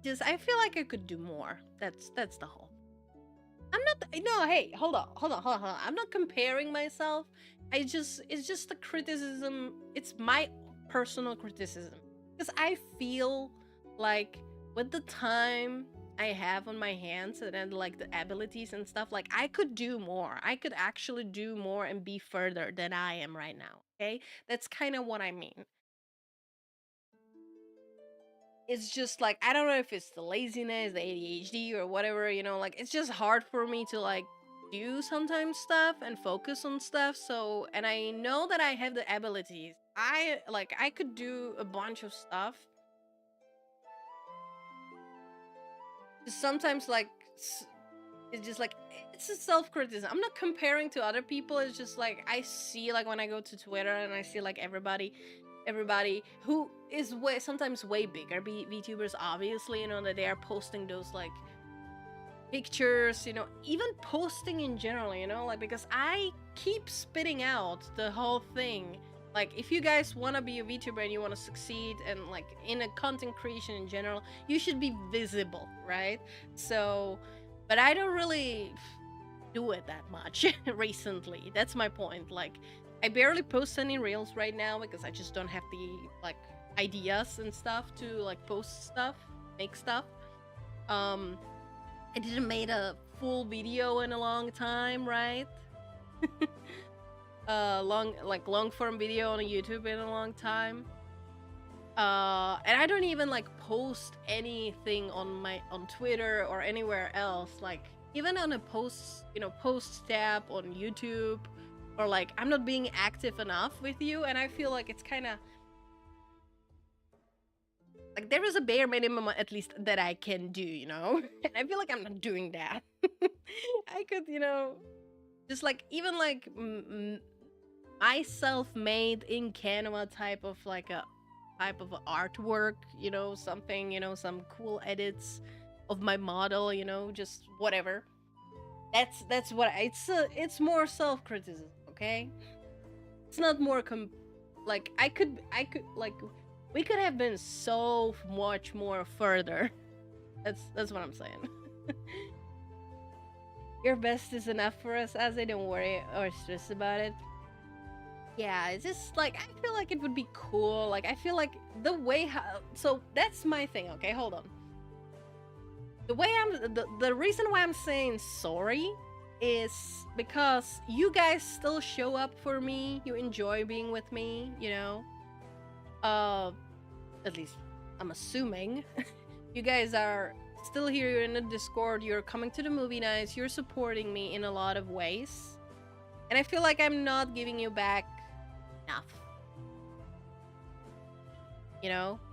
just I feel like I could do more. That's the whole. I'm not. No, hey, hold on. I'm not comparing myself. It's just the criticism. It's my personal criticism, because I feel like with the time I have on my hands and then like the abilities and stuff, like I could do more. I could actually do more and be further than I am right now. Okay, that's kind of what I mean. It's just like I don't know if it's the laziness, the ADHD or whatever, like it's just hard for me to like do sometimes stuff and focus on stuff. So, and I know that I have the abilities. I could do a bunch of stuff. Just sometimes it's just like it's a self-criticism. I'm not comparing to other people. It's just like I see like when I go to Twitter and I see like everybody who is sometimes way bigger VTubers, obviously, that they are posting those like pictures, even posting in general, like because I keep spitting out the whole thing. Like if you guys want to be a VTuber and you want to succeed and like in a content creation in general, you should be visible, right? So, but I don't really do it that much recently. That's my point. Like I barely post any reels right now because I just don't have the like ideas and stuff to like post stuff, make stuff. I didn't made a full video in a long time, right? Long form video on YouTube in a long time. And I don't even like post anything on Twitter or anywhere else. Like even on a post tab on YouTube, or like I'm not being active enough with you, and I feel like it's kind of like there is a bare minimum at least that I can do, and I feel like I'm not doing that. I could, just like even like my self-made in Canva type of like a type of artwork, something, some cool edits of my model, just whatever. That's what it's more self-criticism, okay? It's not more like I could like we could have been so much more further. That's what I'm saying. Your best is enough for us, as I don't worry or stress about it. Yeah, it's just like I feel like it would be cool. Like I feel like the way so that's my thing. Okay, hold on. The way the reason why I'm saying sorry is because you guys still show up for me. You enjoy being with me, at least I'm assuming. You guys are still here, you're in the Discord, you're coming to the movie nights, you're supporting me in a lot of ways. And I feel like I'm not giving you back enough.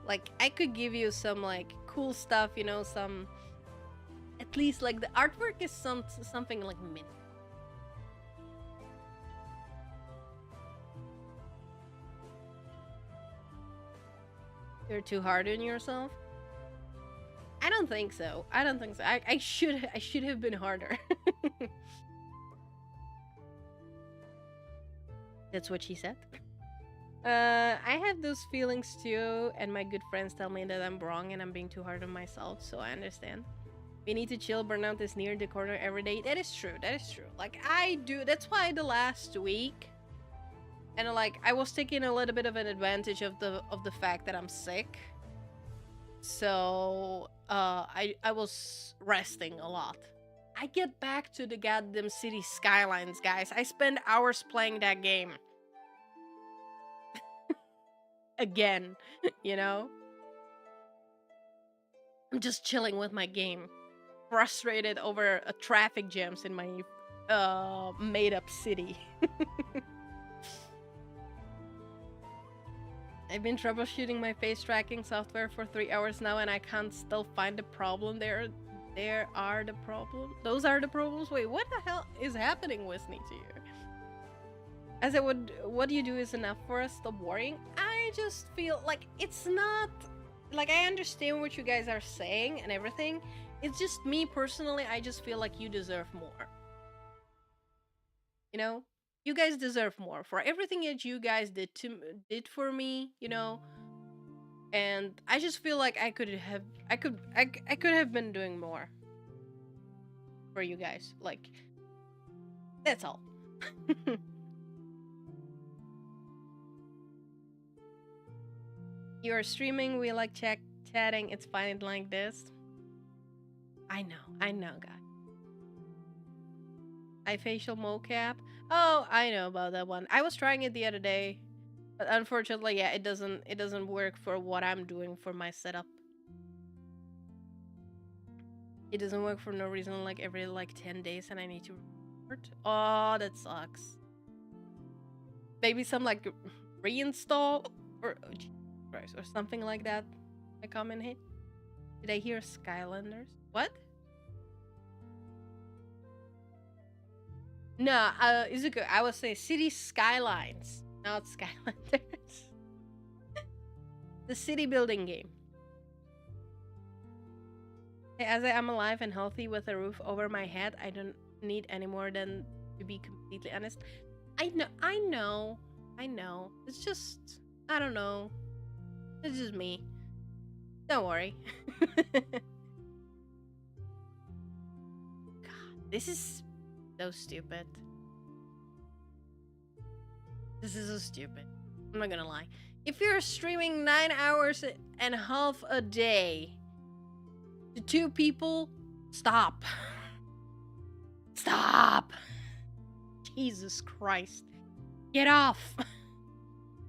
Like I could give you some like cool stuff, some at least like the artwork is something like mint. You're too hard on yourself? I don't think so. I should have been harder. That's what she said. I have those feelings too, and my good friends tell me that I'm wrong and I'm being too hard on myself, so I understand. We need to chill. Burnout is near the corner every day. That is true. That is true. Like I do. That's why the last week, and like I was taking a little bit of an advantage of the fact that I'm sick. So I was resting a lot. I get back to the goddamn city skylines, guys. I spend hours playing that game again. You know, I'm just chilling with my game, frustrated over traffic jams in my made up city. I've been troubleshooting my face tracking software for 3 hours now, and I can't still find the problem. There are the problems. Those are the problems. Wait, what the hell is happening with me to you? As I would, what you do is enough for us. Stop worrying. I just feel like it's not. Like I understand what you guys are saying and everything. It's just me personally. I just feel like you deserve more. You know. You guys deserve more for everything that you guys did for me, you know. And I just feel like I could have been doing more for you guys. Like that's all. You're streaming, we like chatting, it's fine like this. I know, guys. Facial mocap. Oh, I know about that one. I was trying it the other day, but unfortunately, yeah, it doesn't work for what I'm doing for my setup. It doesn't work for no reason. Like every 10 days, and I need to report. Oh, that sucks. Maybe some like reinstall or or something like that. I comment hit. Did I hear Skylanders? What? No, Izuku, I would say City Skylines, not Skylanders. The city building game. As I am alive and healthy with a roof over my head, I don't need any more than to be completely honest. I know. It's just, I don't know. It's just me. Don't worry. God, this is so stupid. This is so stupid. I'm not gonna lie. If you're streaming 9 hours and a half a day to 2 people, stop. Stop. Jesus Christ. Get off.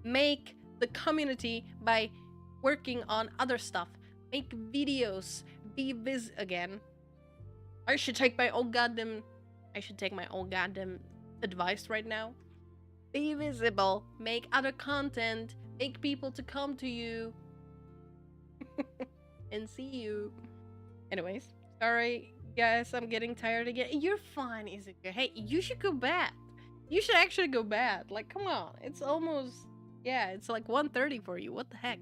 Make the community by working on other stuff. Make videos. Be again. I should take my own goddamn advice right now. Be visible. Make other content. Make people to come to you and see you. Anyways, sorry guys, I'm getting tired again. You're fine, Izuku. Hey, you should go bed. You should actually go bed. Like, come on. It's almost, yeah, it's like 1:30 for you. What the heck?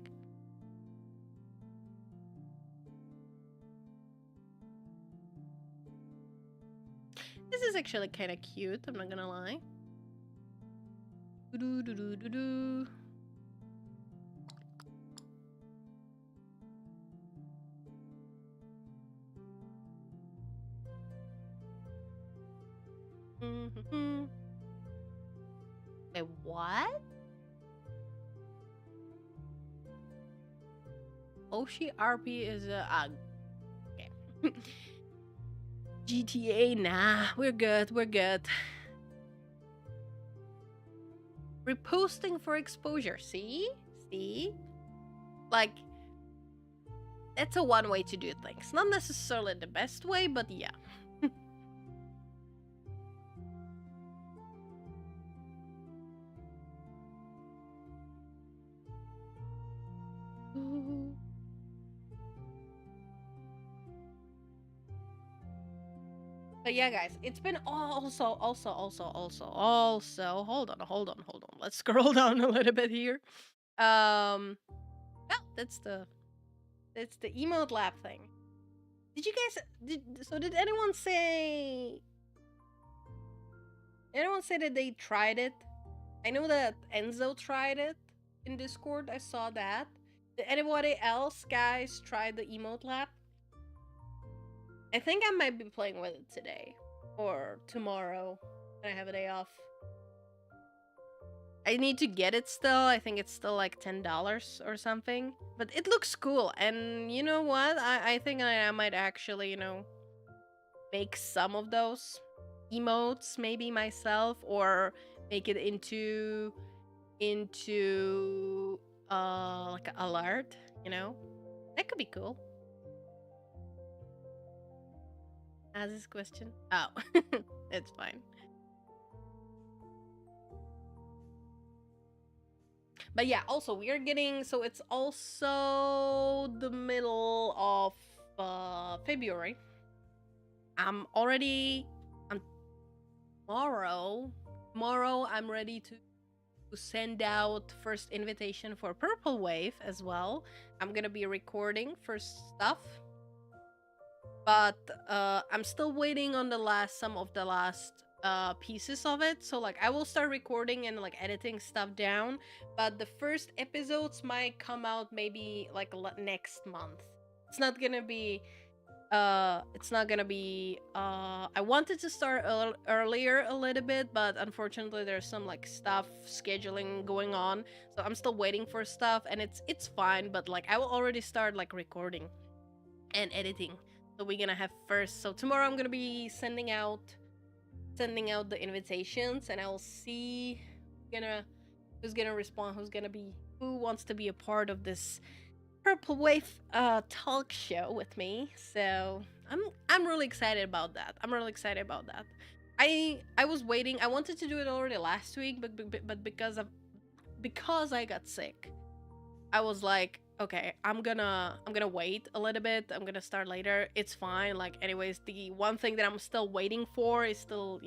This is actually kind of cute, I'm not gonna lie. Do-do-do-do-do-do. Wait, what? Oshi RP is a okay. GTA, nah, we're good. Reposting for exposure. See? Like, that's a one way to do things. Not necessarily the best way, but yeah. But yeah, guys, it's been also. Hold on. Let's scroll down a little bit here. Oh, that's the emote lab thing. Did you guys did anyone say that they tried it? I know that Enzo tried it in Discord. I saw that. Did anybody else, guys, try the emote lab? I think I might be playing with it today or tomorrow when I have a day off. I need to get it still. I think it's still like $10 or something. But it looks cool. And you know what? I think I might actually, make some of those emotes maybe myself, or make it into like an alert, That could be cool. Ask this question. Oh, it's fine. But yeah, also we are getting, so it's also the middle of February. I'm tomorrow I'm ready to send out first invitation for Purple Wave as well. I'm gonna be recording first stuff, but I'm still waiting on some of the last pieces of it. So like I will start recording and like editing stuff down, but the first episodes might come out maybe like next month. It's not gonna be I wanted to start earlier a little bit, but unfortunately there's some like stuff scheduling going on, so I'm still waiting for stuff, and it's fine, but like I will already start like recording and editing. So we're gonna have first, so tomorrow I'm gonna be sending out the invitations, and I'll see who's gonna respond, who wants to be a part of this Purple Wave talk show with me. So I'm really excited about that. I was waiting. I wanted to do it already last week, but because I got sick, I was like, okay, I'm gonna wait a little bit. I'm gonna start later. It's fine. Like, anyways, the one thing that I'm still waiting for is still,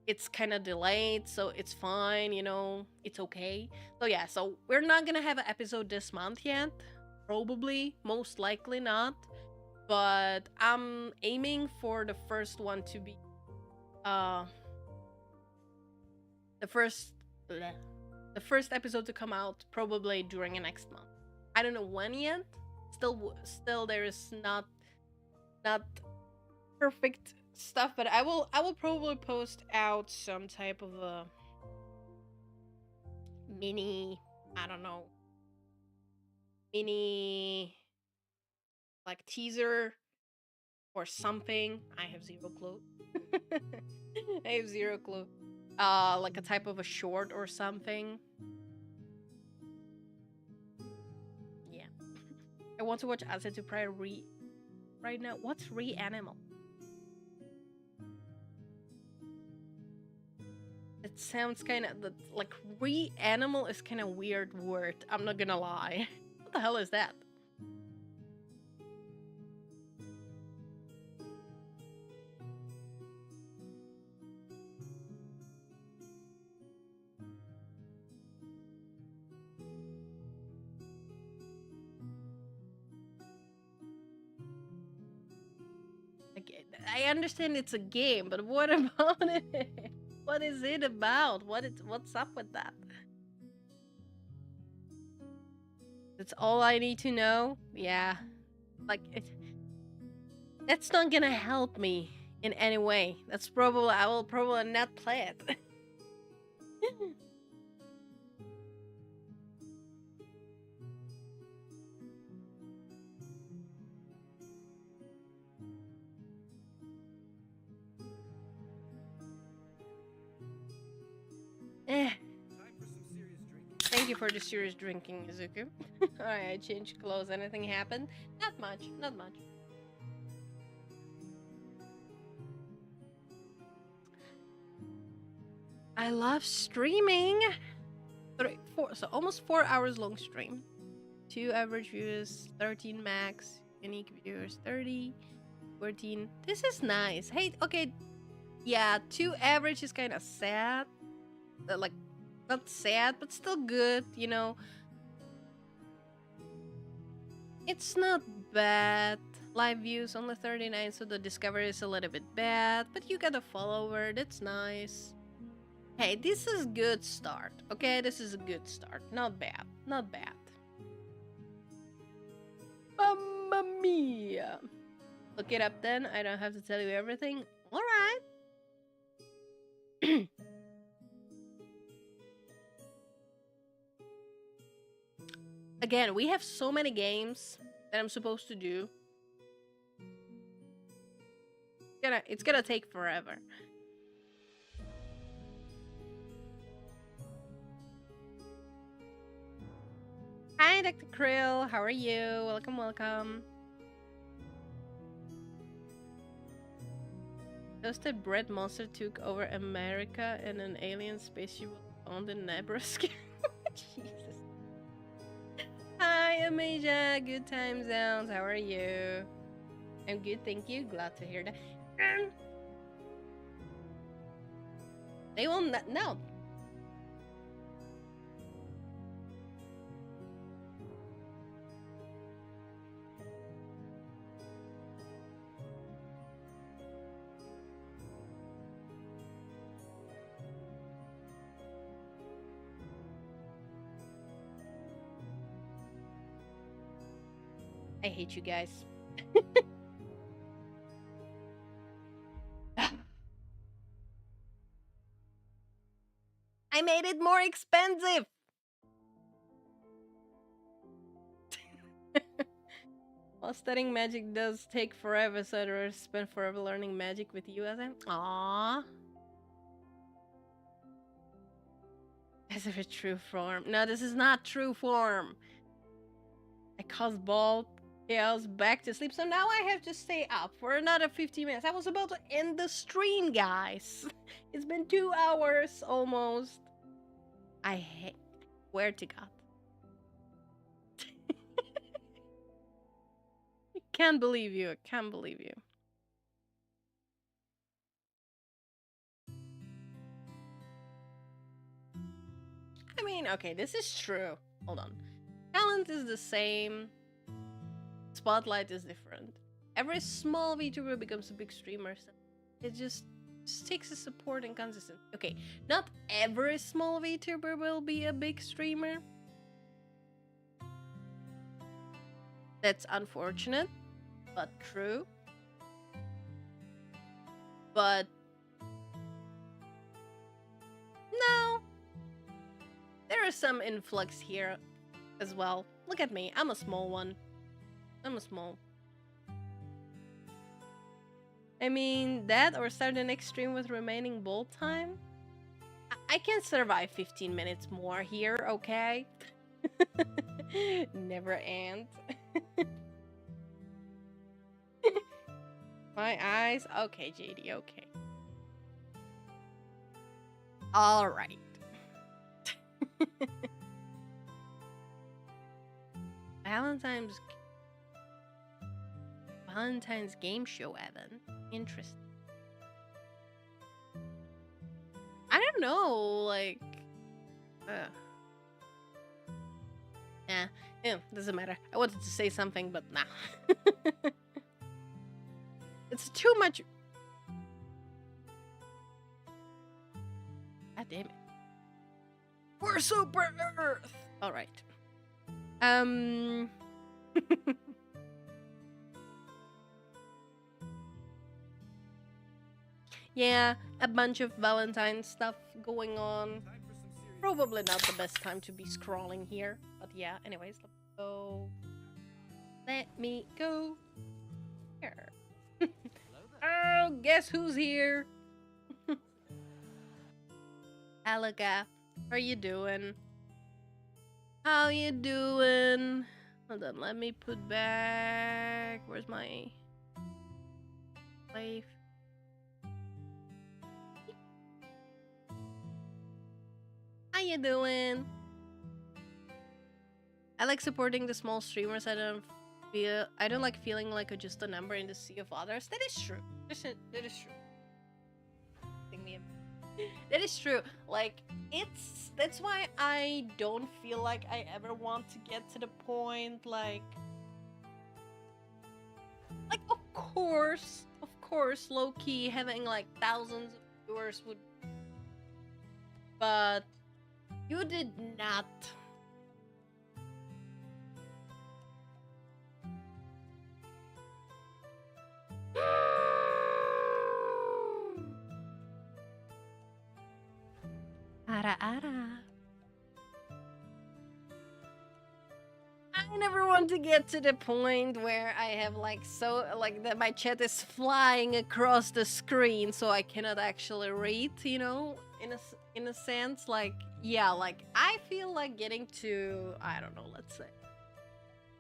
it's kind of delayed, so it's fine, it's okay. So yeah, so we're not gonna have an episode this month yet, probably, most likely not, but I'm aiming for the first one to be the first episode to come out probably during the next month. I don't know when yet. Still there is not perfect stuff, but I will probably post out some type of a mini, I don't know, like teaser or something. I have zero clue. Like a type of a short or something. Yeah. I want to watch Asset to Pride right now. What's Reanimal? It sounds kind of like Reanimal is kind of weird word. I'm not gonna lie. What the hell is that? I understand it's a game, but what about it? What is it about? What's up with that? That's all I need to know. Yeah, like that's not gonna help me in any way. I will probably not play it. Eh. Thank you for the serious drinking, Izuku. Alright, I changed clothes. Anything happened? Not much. I love streaming. So almost 4 hours long stream. 2 average views, 13 max, unique viewers, 30, 14. This is nice. Hey, okay. Yeah, 2 average is kind of sad. Like, not sad, but still good, It's not bad. Live views only 39, so the discovery is a little bit bad, but you got a follower. That's nice. Hey, this is good start. Okay, this is a good start. Not bad. Mamma mia. Look it up then. I don't have to tell you everything. All right. Again, we have so many games that I'm supposed to do. It's gonna take forever. Hi, Dr. Krill. How are you? Welcome, welcome. Toasted bread monster took over America and an alien spaceship was found in Nebraska. Jesus. Hi, Amasia. Good time zones. How are you? I'm good, thank you. Glad to hear that. They will not. No. I hate you guys. I made it more expensive. While studying magic does take forever, so I'd rather spend forever learning magic with you as I'm. Aww. As if it's true form. No, this is not true form. I caused ball chaos back to sleep, so now I have to stay up for another 15 minutes. I was about to end the stream, guys. It's been 2 hours almost. I swear to God. I can't believe you. I can't believe you. I mean, okay, this is true. Hold on. Talent is the same. Spotlight is different. Every small VTuber becomes a big streamer. So it just takes a support and consistency. Okay, not every small VTuber will be a big streamer. That's unfortunate, but true. But no, there is some influx here as well. Look at me, I'm a small one. I'm a small. I mean, that or start the next stream with remaining bolt time? I can survive 15 minutes more here, okay? Never end. My eyes? Okay, JD, okay. Alright. Valentine's game show, Evan. Interesting. I don't know, like... Yeah, doesn't matter. I wanted to say something, but nah. It's too much... God damn it. We're Super Earth! Alright. Yeah, a bunch of Valentine stuff going on. Probably not the best time to be scrolling here. But yeah, anyways, let's go. Let me go. Here. Oh, guess who's here? Alaga, how are you doing? How you doing? Hold on, let me put back... Where's my... wave? How you doing? I like supporting the small streamers. I don't like feeling like just a number in the sea of others. That is true. That is true. That is true. Like, that's why I don't feel like I ever want to get to the point like of course, low-key having like thousands of viewers would, but you did not. Ara ara. I never want to get to the point where I have like that my chat is flying across the screen so I cannot actually read, you know, in a sense. Like, yeah, like I feel like getting to, I don't know, let's say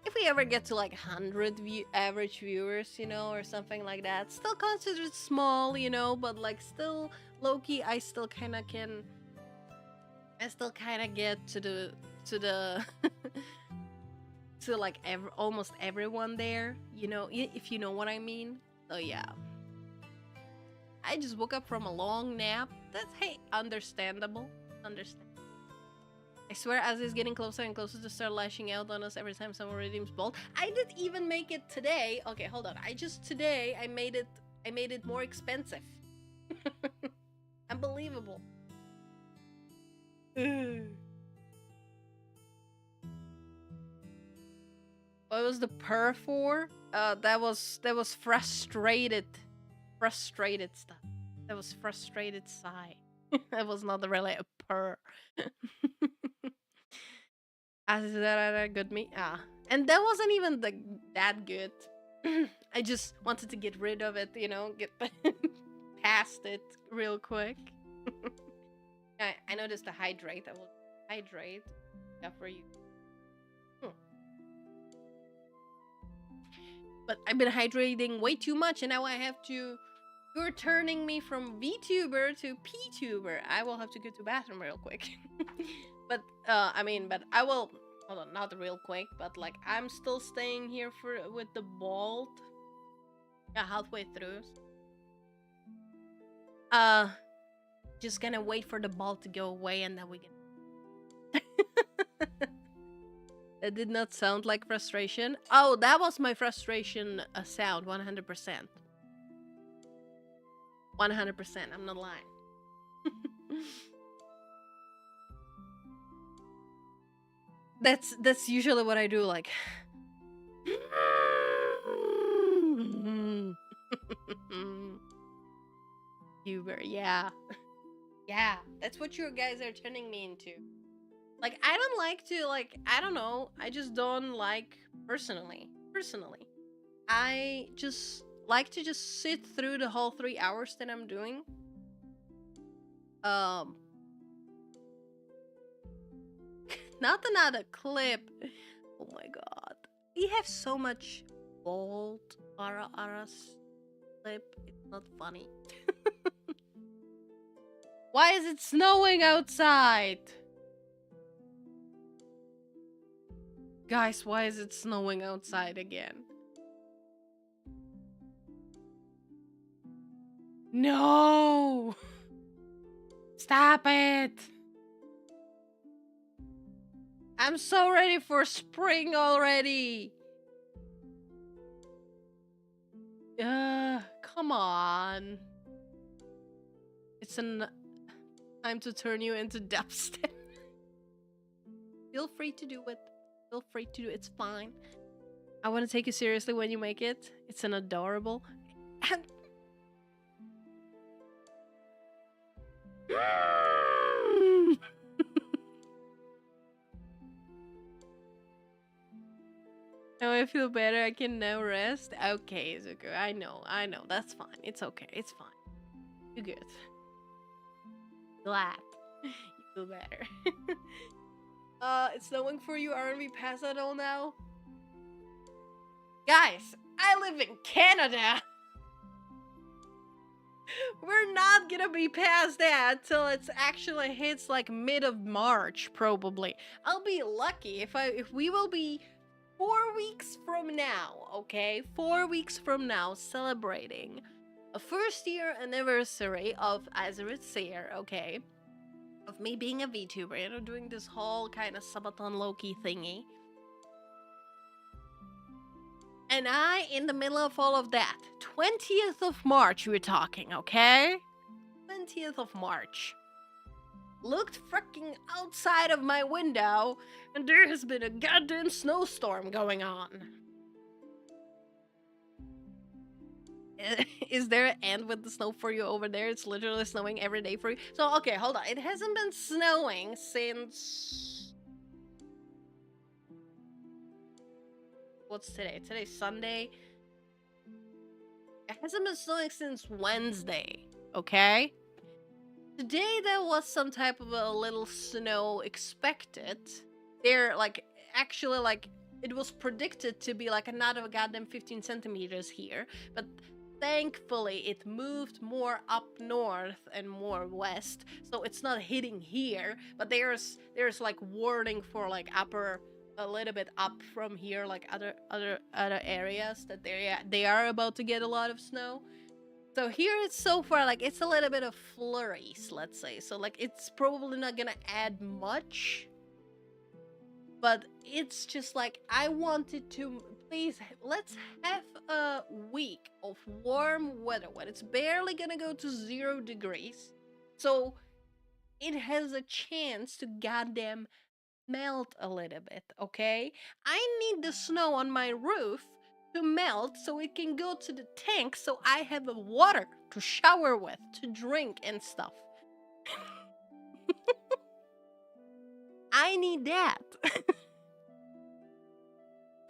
if we ever get to like 100 average viewers, you know, or something like that, still considered small, you know, but like still low-key, I still kind of get to the to like almost everyone there, you know, if you know what I mean. So yeah, I just woke up from a long nap. That's, hey, understandable. I swear, as is getting closer and closer to start lashing out on us every time someone redeems Bolt. I did even make it today. Okay, hold on. Today I made it more expensive. Unbelievable. What was the purr for? That was frustrated stuff. That was frustrated sigh. That was not really a purr. Is that a good me? And that wasn't even that good. I just wanted to get rid of it, you know, get past it real quick. I noticed the hydrate. I will hydrate. Yeah, for you. But I've been hydrating way too much, and now I have to. You're turning me from VTuber to PTuber. I will have to go to the bathroom real quick. But I will. Hold on, not real quick, but like I'm still staying here with the Bolt. Yeah, halfway through. Just gonna wait for the Bolt to go away, and then we can. That did not sound like frustration. Oh, that was my frustration sound, 100%. 100%, I'm not lying. That's usually what I do, like. Uber, yeah. Yeah, that's what you guys are turning me into. Like, I don't like to, like, I don't know. I just don't like, personally, I just like to just sit through the whole 3 hours that I'm doing. Not another clip. Oh my god. We have so much bold Ara's clip. It's not funny. Why is it snowing outside? Guys, why is it snowing outside again? No! Stop it! I'm so ready for spring already! Come on. It's time to turn you into dubstep. Feel free to do it. Feel free to do it. It's fine. I want to take you seriously when you make it. It's an adorable. Now I feel better. I can now rest. Okay, Zuko. I know. That's fine. It's okay. It's fine. You're good. Glad you feel better. It's snowing for you. Aren't we past that all now? Guys, I live in Canada. We're not gonna be past that till it actually hits like mid of March, probably. I'll be lucky if we will be 4 weeks from now, okay? 4 weeks from now, celebrating a first year anniversary of Azeroth's Seer, okay? Of me being a VTuber, you know, doing this whole kind of Sabaton Loki thingy. And I, in the middle of all of that, 20th of March we're talking, okay? 20th of March. Looked freaking outside of my window, and there has been a goddamn snowstorm going on. is there an end with the snow for you over there? It's literally snowing every day for you. So okay, hold on. It hasn't been snowing since what's today? Today's Sunday. It hasn't been snowing since Wednesday. Okay. Today there was some type of a little snow expected. There, like, actually, like, it was predicted to be like another goddamn 15 centimeters here, but thankfully it moved more up north and more west, so it's not hitting here. But there's like warning for like upper, a little bit up from here, like other areas that they are about to get a lot of snow. So here it's so far like it's a little bit of flurries, let's say. So like it's probably not gonna add much, but it's just like I wanted to please let's have a week of warm weather when it's barely gonna go to 0 degrees, so it has a chance to goddamn melt a little bit. Okay, I need the snow on my roof to melt so it can go to the tank, so I have water to shower with, to drink and stuff. I need that.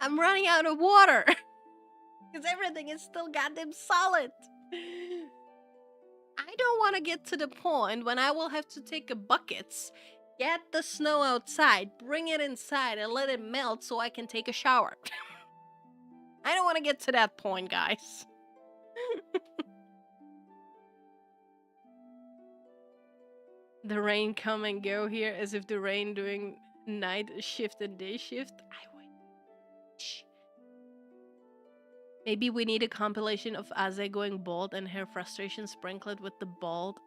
I'm running out of water because everything is still goddamn solid. I don't want to get to the point when I will have to take a buckets, get the snow outside, bring it inside, and let it melt so I can take a shower. I don't want to get to that point, guys. The rain come and go here as if the rain doing night shift and day shift. I wish. Maybe we need a compilation of Aze going bald and her frustration sprinkled with the bald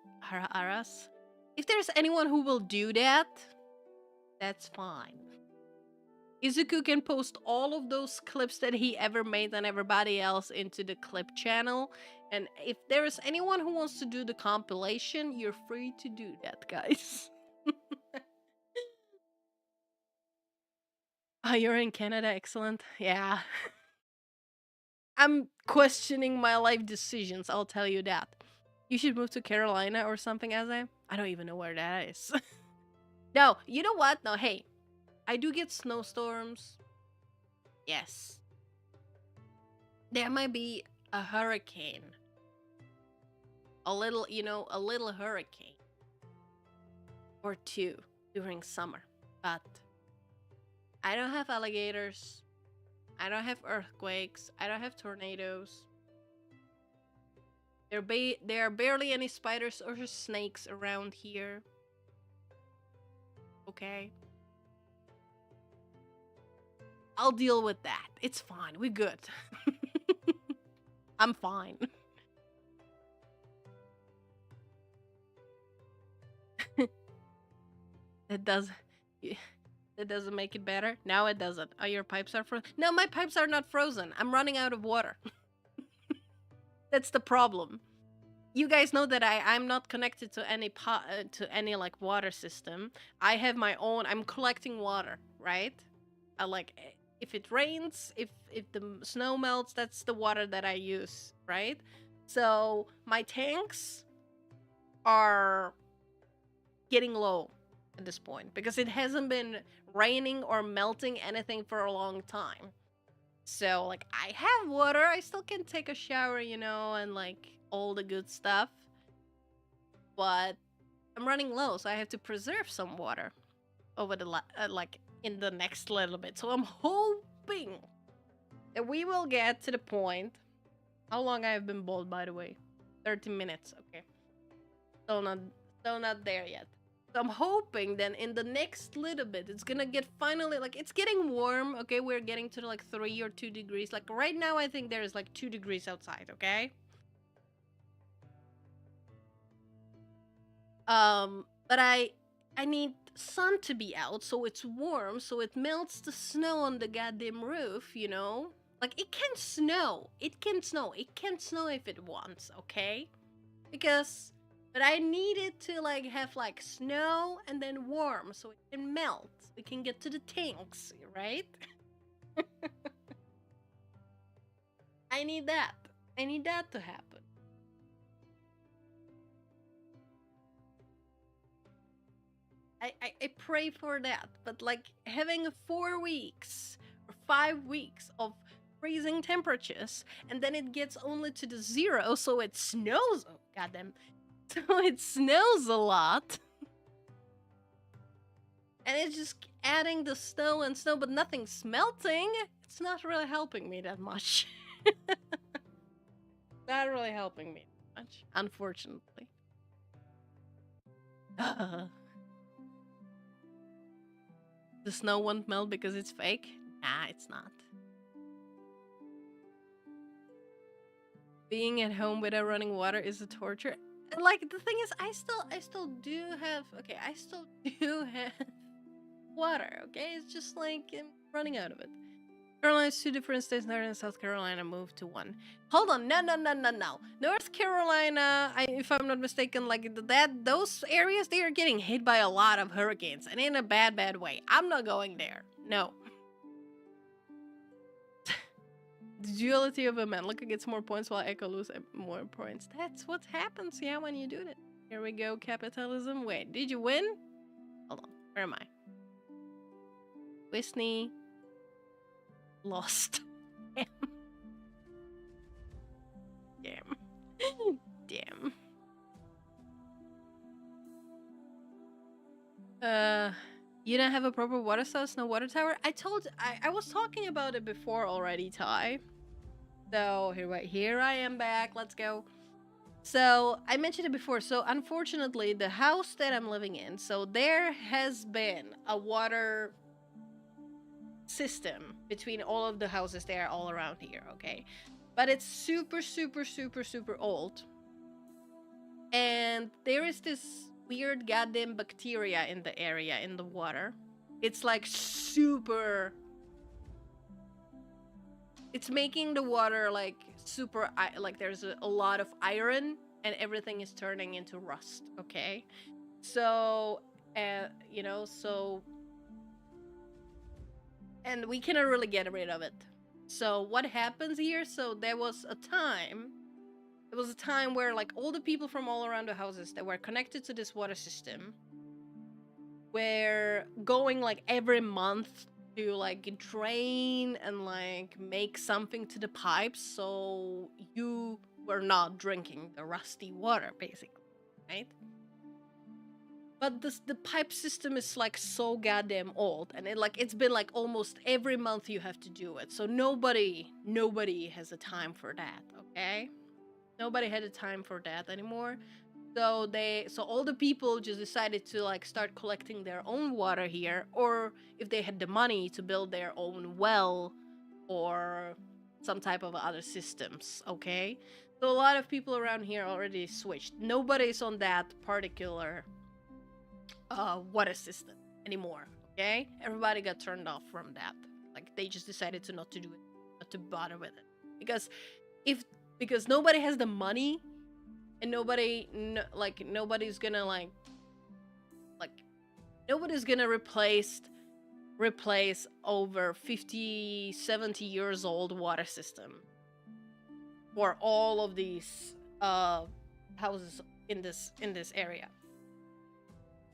Aras. If there's anyone who will do that, that's fine. Izuku can post all of those clips that he ever made and everybody else into the clip channel. And if there is anyone who wants to do the compilation, you're free to do that, guys. Oh, you're in Canada? Excellent. Yeah. I'm questioning my life decisions, I'll tell you that. You should move to Carolina or something, Aze. I don't even know where that is. No, you know what? No, hey. I do get snowstorms. Yes. There might be a hurricane. A little, a little hurricane. Or two during summer. But I don't have alligators. I don't have earthquakes. I don't have tornadoes. There are barely any spiders or snakes around here. Okay. I'll deal with that. It's fine. We're good. I'm fine. That doesn't make it better. Now it doesn't. Oh, your pipes are frozen. No, my pipes are not frozen. I'm running out of water. That's the problem. You guys know that I'm not connected to any like water system. I have my own. I'm collecting water, right? If it rains, if the snow melts, that's the water that I use, right? So my tanks are getting low at this point because it hasn't been raining or melting anything for a long time. So like I have water, I still can take a shower, and like all the good stuff. But I'm running low, so I have to preserve some water over the in the next little bit. So I'm hoping that we will get to the point. How long I have been bald, by the way? 30 minutes. Okay. Still not there yet. So I'm hoping then in the next little bit it's gonna get finally like it's getting warm. Okay, we're getting to like 3 or 2 degrees. Like right now I think there is like 2 degrees outside. Okay. But I need sun to be out so it's warm, so it melts the snow on the goddamn roof, Like it can snow. It can snow if it wants, okay? But I need it to like have like snow and then warm so it can melt. We can get to the tanks, right? I need that. I need that to happen. I pray for that, but like having 4 weeks or 5 weeks of freezing temperatures, and then it gets only to the zero, so it snows. Oh, goddamn. So it snows a lot. And it's just adding the snow and snow, but nothing's melting. It's not really helping me that much. Not really helping me that much, unfortunately. The snow won't melt because it's fake? Nah, it's not. Being at home without running water is a torture. Like, the thing is, I still do have, okay, I still do have water, okay? It's just like I'm running out of it. Carolina's 2 different states, North and South Carolina moved to 1. Hold on, no. North Carolina, if I'm not mistaken, like those areas, they are getting hit by a lot of hurricanes, and in a bad way. I'm not going there. No. The duality of a man. Luca gets more points while Echo loses more points. That's what happens, yeah, when you do that. Here we go, capitalism. Wait, did you win? Hold on, where am I? Whitney lost. Damn. You don't have a proper water source, no water tower? I was talking about it before already, Ty. So here I am back. Let's go. So I mentioned it before. So unfortunately, the house that I'm living in, so there has been a water system between all of the houses there all around here, okay? But it's super old. And there is this weird goddamn bacteria in the area, in the water. It's like super... It's making the water like super... Like there's a lot of iron and everything is turning into rust, okay? So, you know, so... And we cannot really get rid of it. So what happens here? So there was a time where like all the people from all around the houses that were connected to this water system were going like every month to like drain and like make something to the pipes so you were not drinking the rusty water, basically, right? But the pipe system is like so goddamn old, and it's been like almost every month you have to do it. So nobody has the time for that, okay? Nobody had the time for that anymore. So all the people just decided to like start collecting their own water here, or if they had the money to build their own well or some type of other systems, okay? So a lot of people around here already switched. Nobody's on that particular water system anymore, okay? Everybody got turned off from that. Like they just decided to not to do it, not to bother with it. Because nobody has the money and nobody's gonna nobody's gonna replace over 50, 70 years old water system for all of these houses in this area.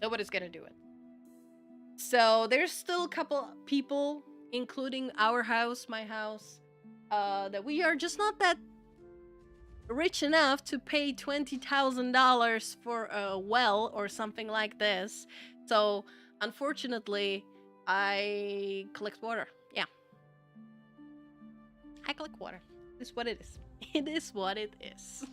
Nobody's gonna do it. So there's still a couple people, including our house, my house, that we are just not that rich enough to pay $20,000 for a well or something like this. So unfortunately, I collect water. Yeah, I collect water. It's what it is. It is what it is.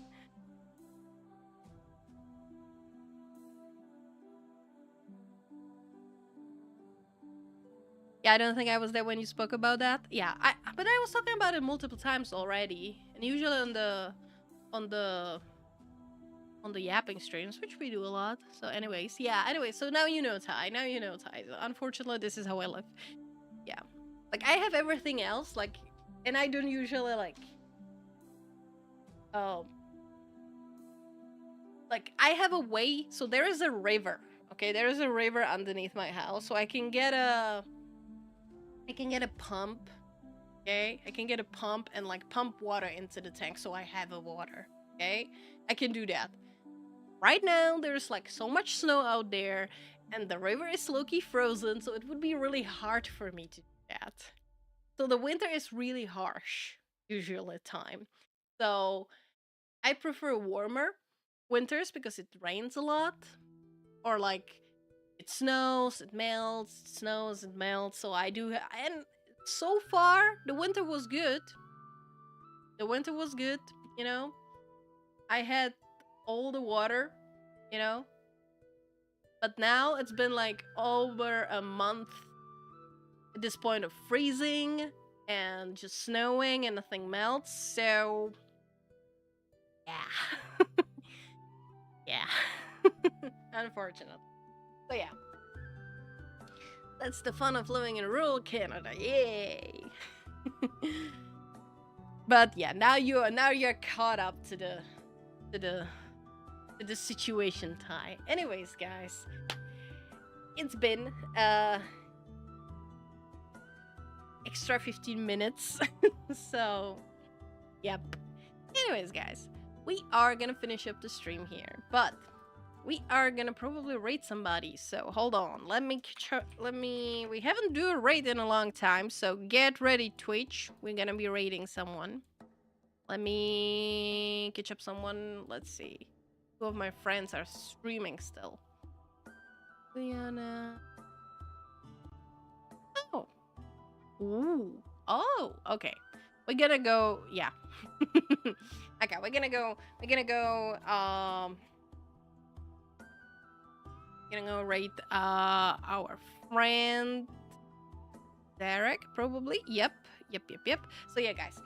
Yeah, I don't think I was there when you spoke about that. Yeah, but I was talking about it multiple times already, and usually on the yapping streams, which we do a lot. So anyways, yeah, so now you know Ty. So unfortunately, this is how I live. Yeah. Like, I have everything else, like, and I don't usually, like, I have a way, so there is a river, okay? There is a river underneath my house, so I can get a pump Okay, I can get a pump and like pump water into the tank so I have a water. Okay, I can do that. Right now, there's like so much snow out there, and the river is low-key frozen, so it would be really hard for me to do that. So the winter is really harsh, usually at time. So I prefer warmer winters because it rains a lot, or like it snows, it melts, it snows, it melts. So I do, and so far the winter was good. The winter was good, you know. I had all the water, you know. But now it's been like over a month at this point of freezing and just snowing and nothing melts. So yeah. Yeah. Unfortunate. So yeah. That's the fun of living in rural Canada. Yay. But yeah, now you're caught up to the situation, Ty. Anyways, guys, it's been extra 15 minutes. So, yep. Anyways, guys, we are gonna finish up the stream here, but we are gonna probably rate somebody. So hold on, we haven't do a rate in a long time, so get ready, Twitch. We're gonna be rating someone. Let me catch up someone. Let's see. Two of my friends are streaming still. Liana. Oh. Ooh. Oh, okay. We're gonna go, yeah. Okay, we're gonna go rate our friend Derek, probably. Yep. So yeah, guys,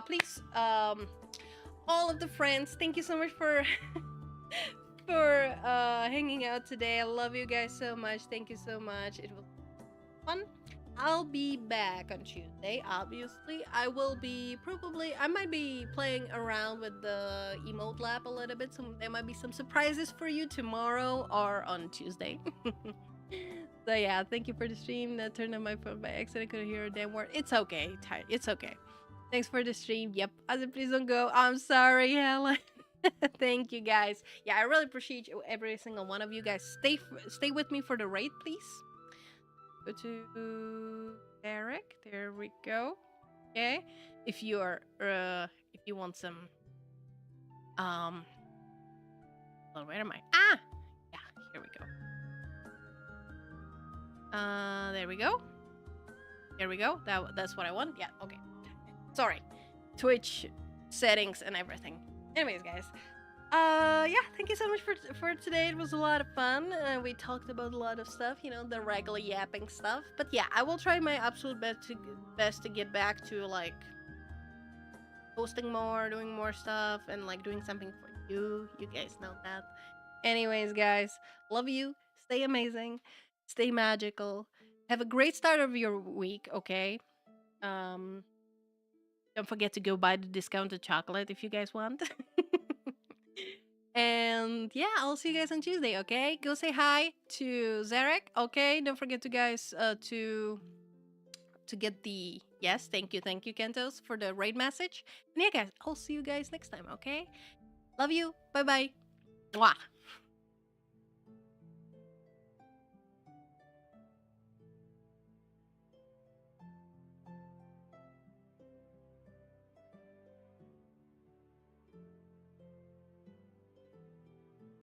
please, all of the friends, thank you so much for for hanging out today. I love you guys so much. Thank you so much. It was fun. I'll be back on Tuesday, obviously. I might be playing around with the emote lab a little bit. There might be some surprises for you tomorrow or on Tuesday. So yeah, thank you for the stream. That turned on my phone by accident. Couldn't hear a damn word. It's okay, it's okay. Thanks for the stream. Yep. I said, please don't go. I'm sorry, Helen. Thank you, guys. Yeah, I really appreciate every single one of you guys. Stay with me for the raid, please. Go to Eric. There we go. Okay. If you are if you want some well, where am I? Ah! Yeah, here we go. There we go. Here we go. That's what I want. Yeah, okay. Sorry. Twitch settings and everything. Anyways, guys. Yeah, thank you so much for today. It was a lot of fun. We talked about a lot of stuff, the regular yapping stuff. But yeah, I will try my absolute best to get back to like posting more, doing more stuff, and like doing something for you. You guys know that. Anyways, guys, love you. Stay amazing. Stay magical. Have a great start of your week, okay? Don't forget to go buy the discounted chocolate if you guys want. And yeah, I'll see you guys on Tuesday, okay? Go say hi to Zarek, okay? Don't forget to guys to get the yes, thank you, Kentos, for the raid message. And yeah, guys, I'll see you guys next time, okay? Love you. Bye bye. Mwah.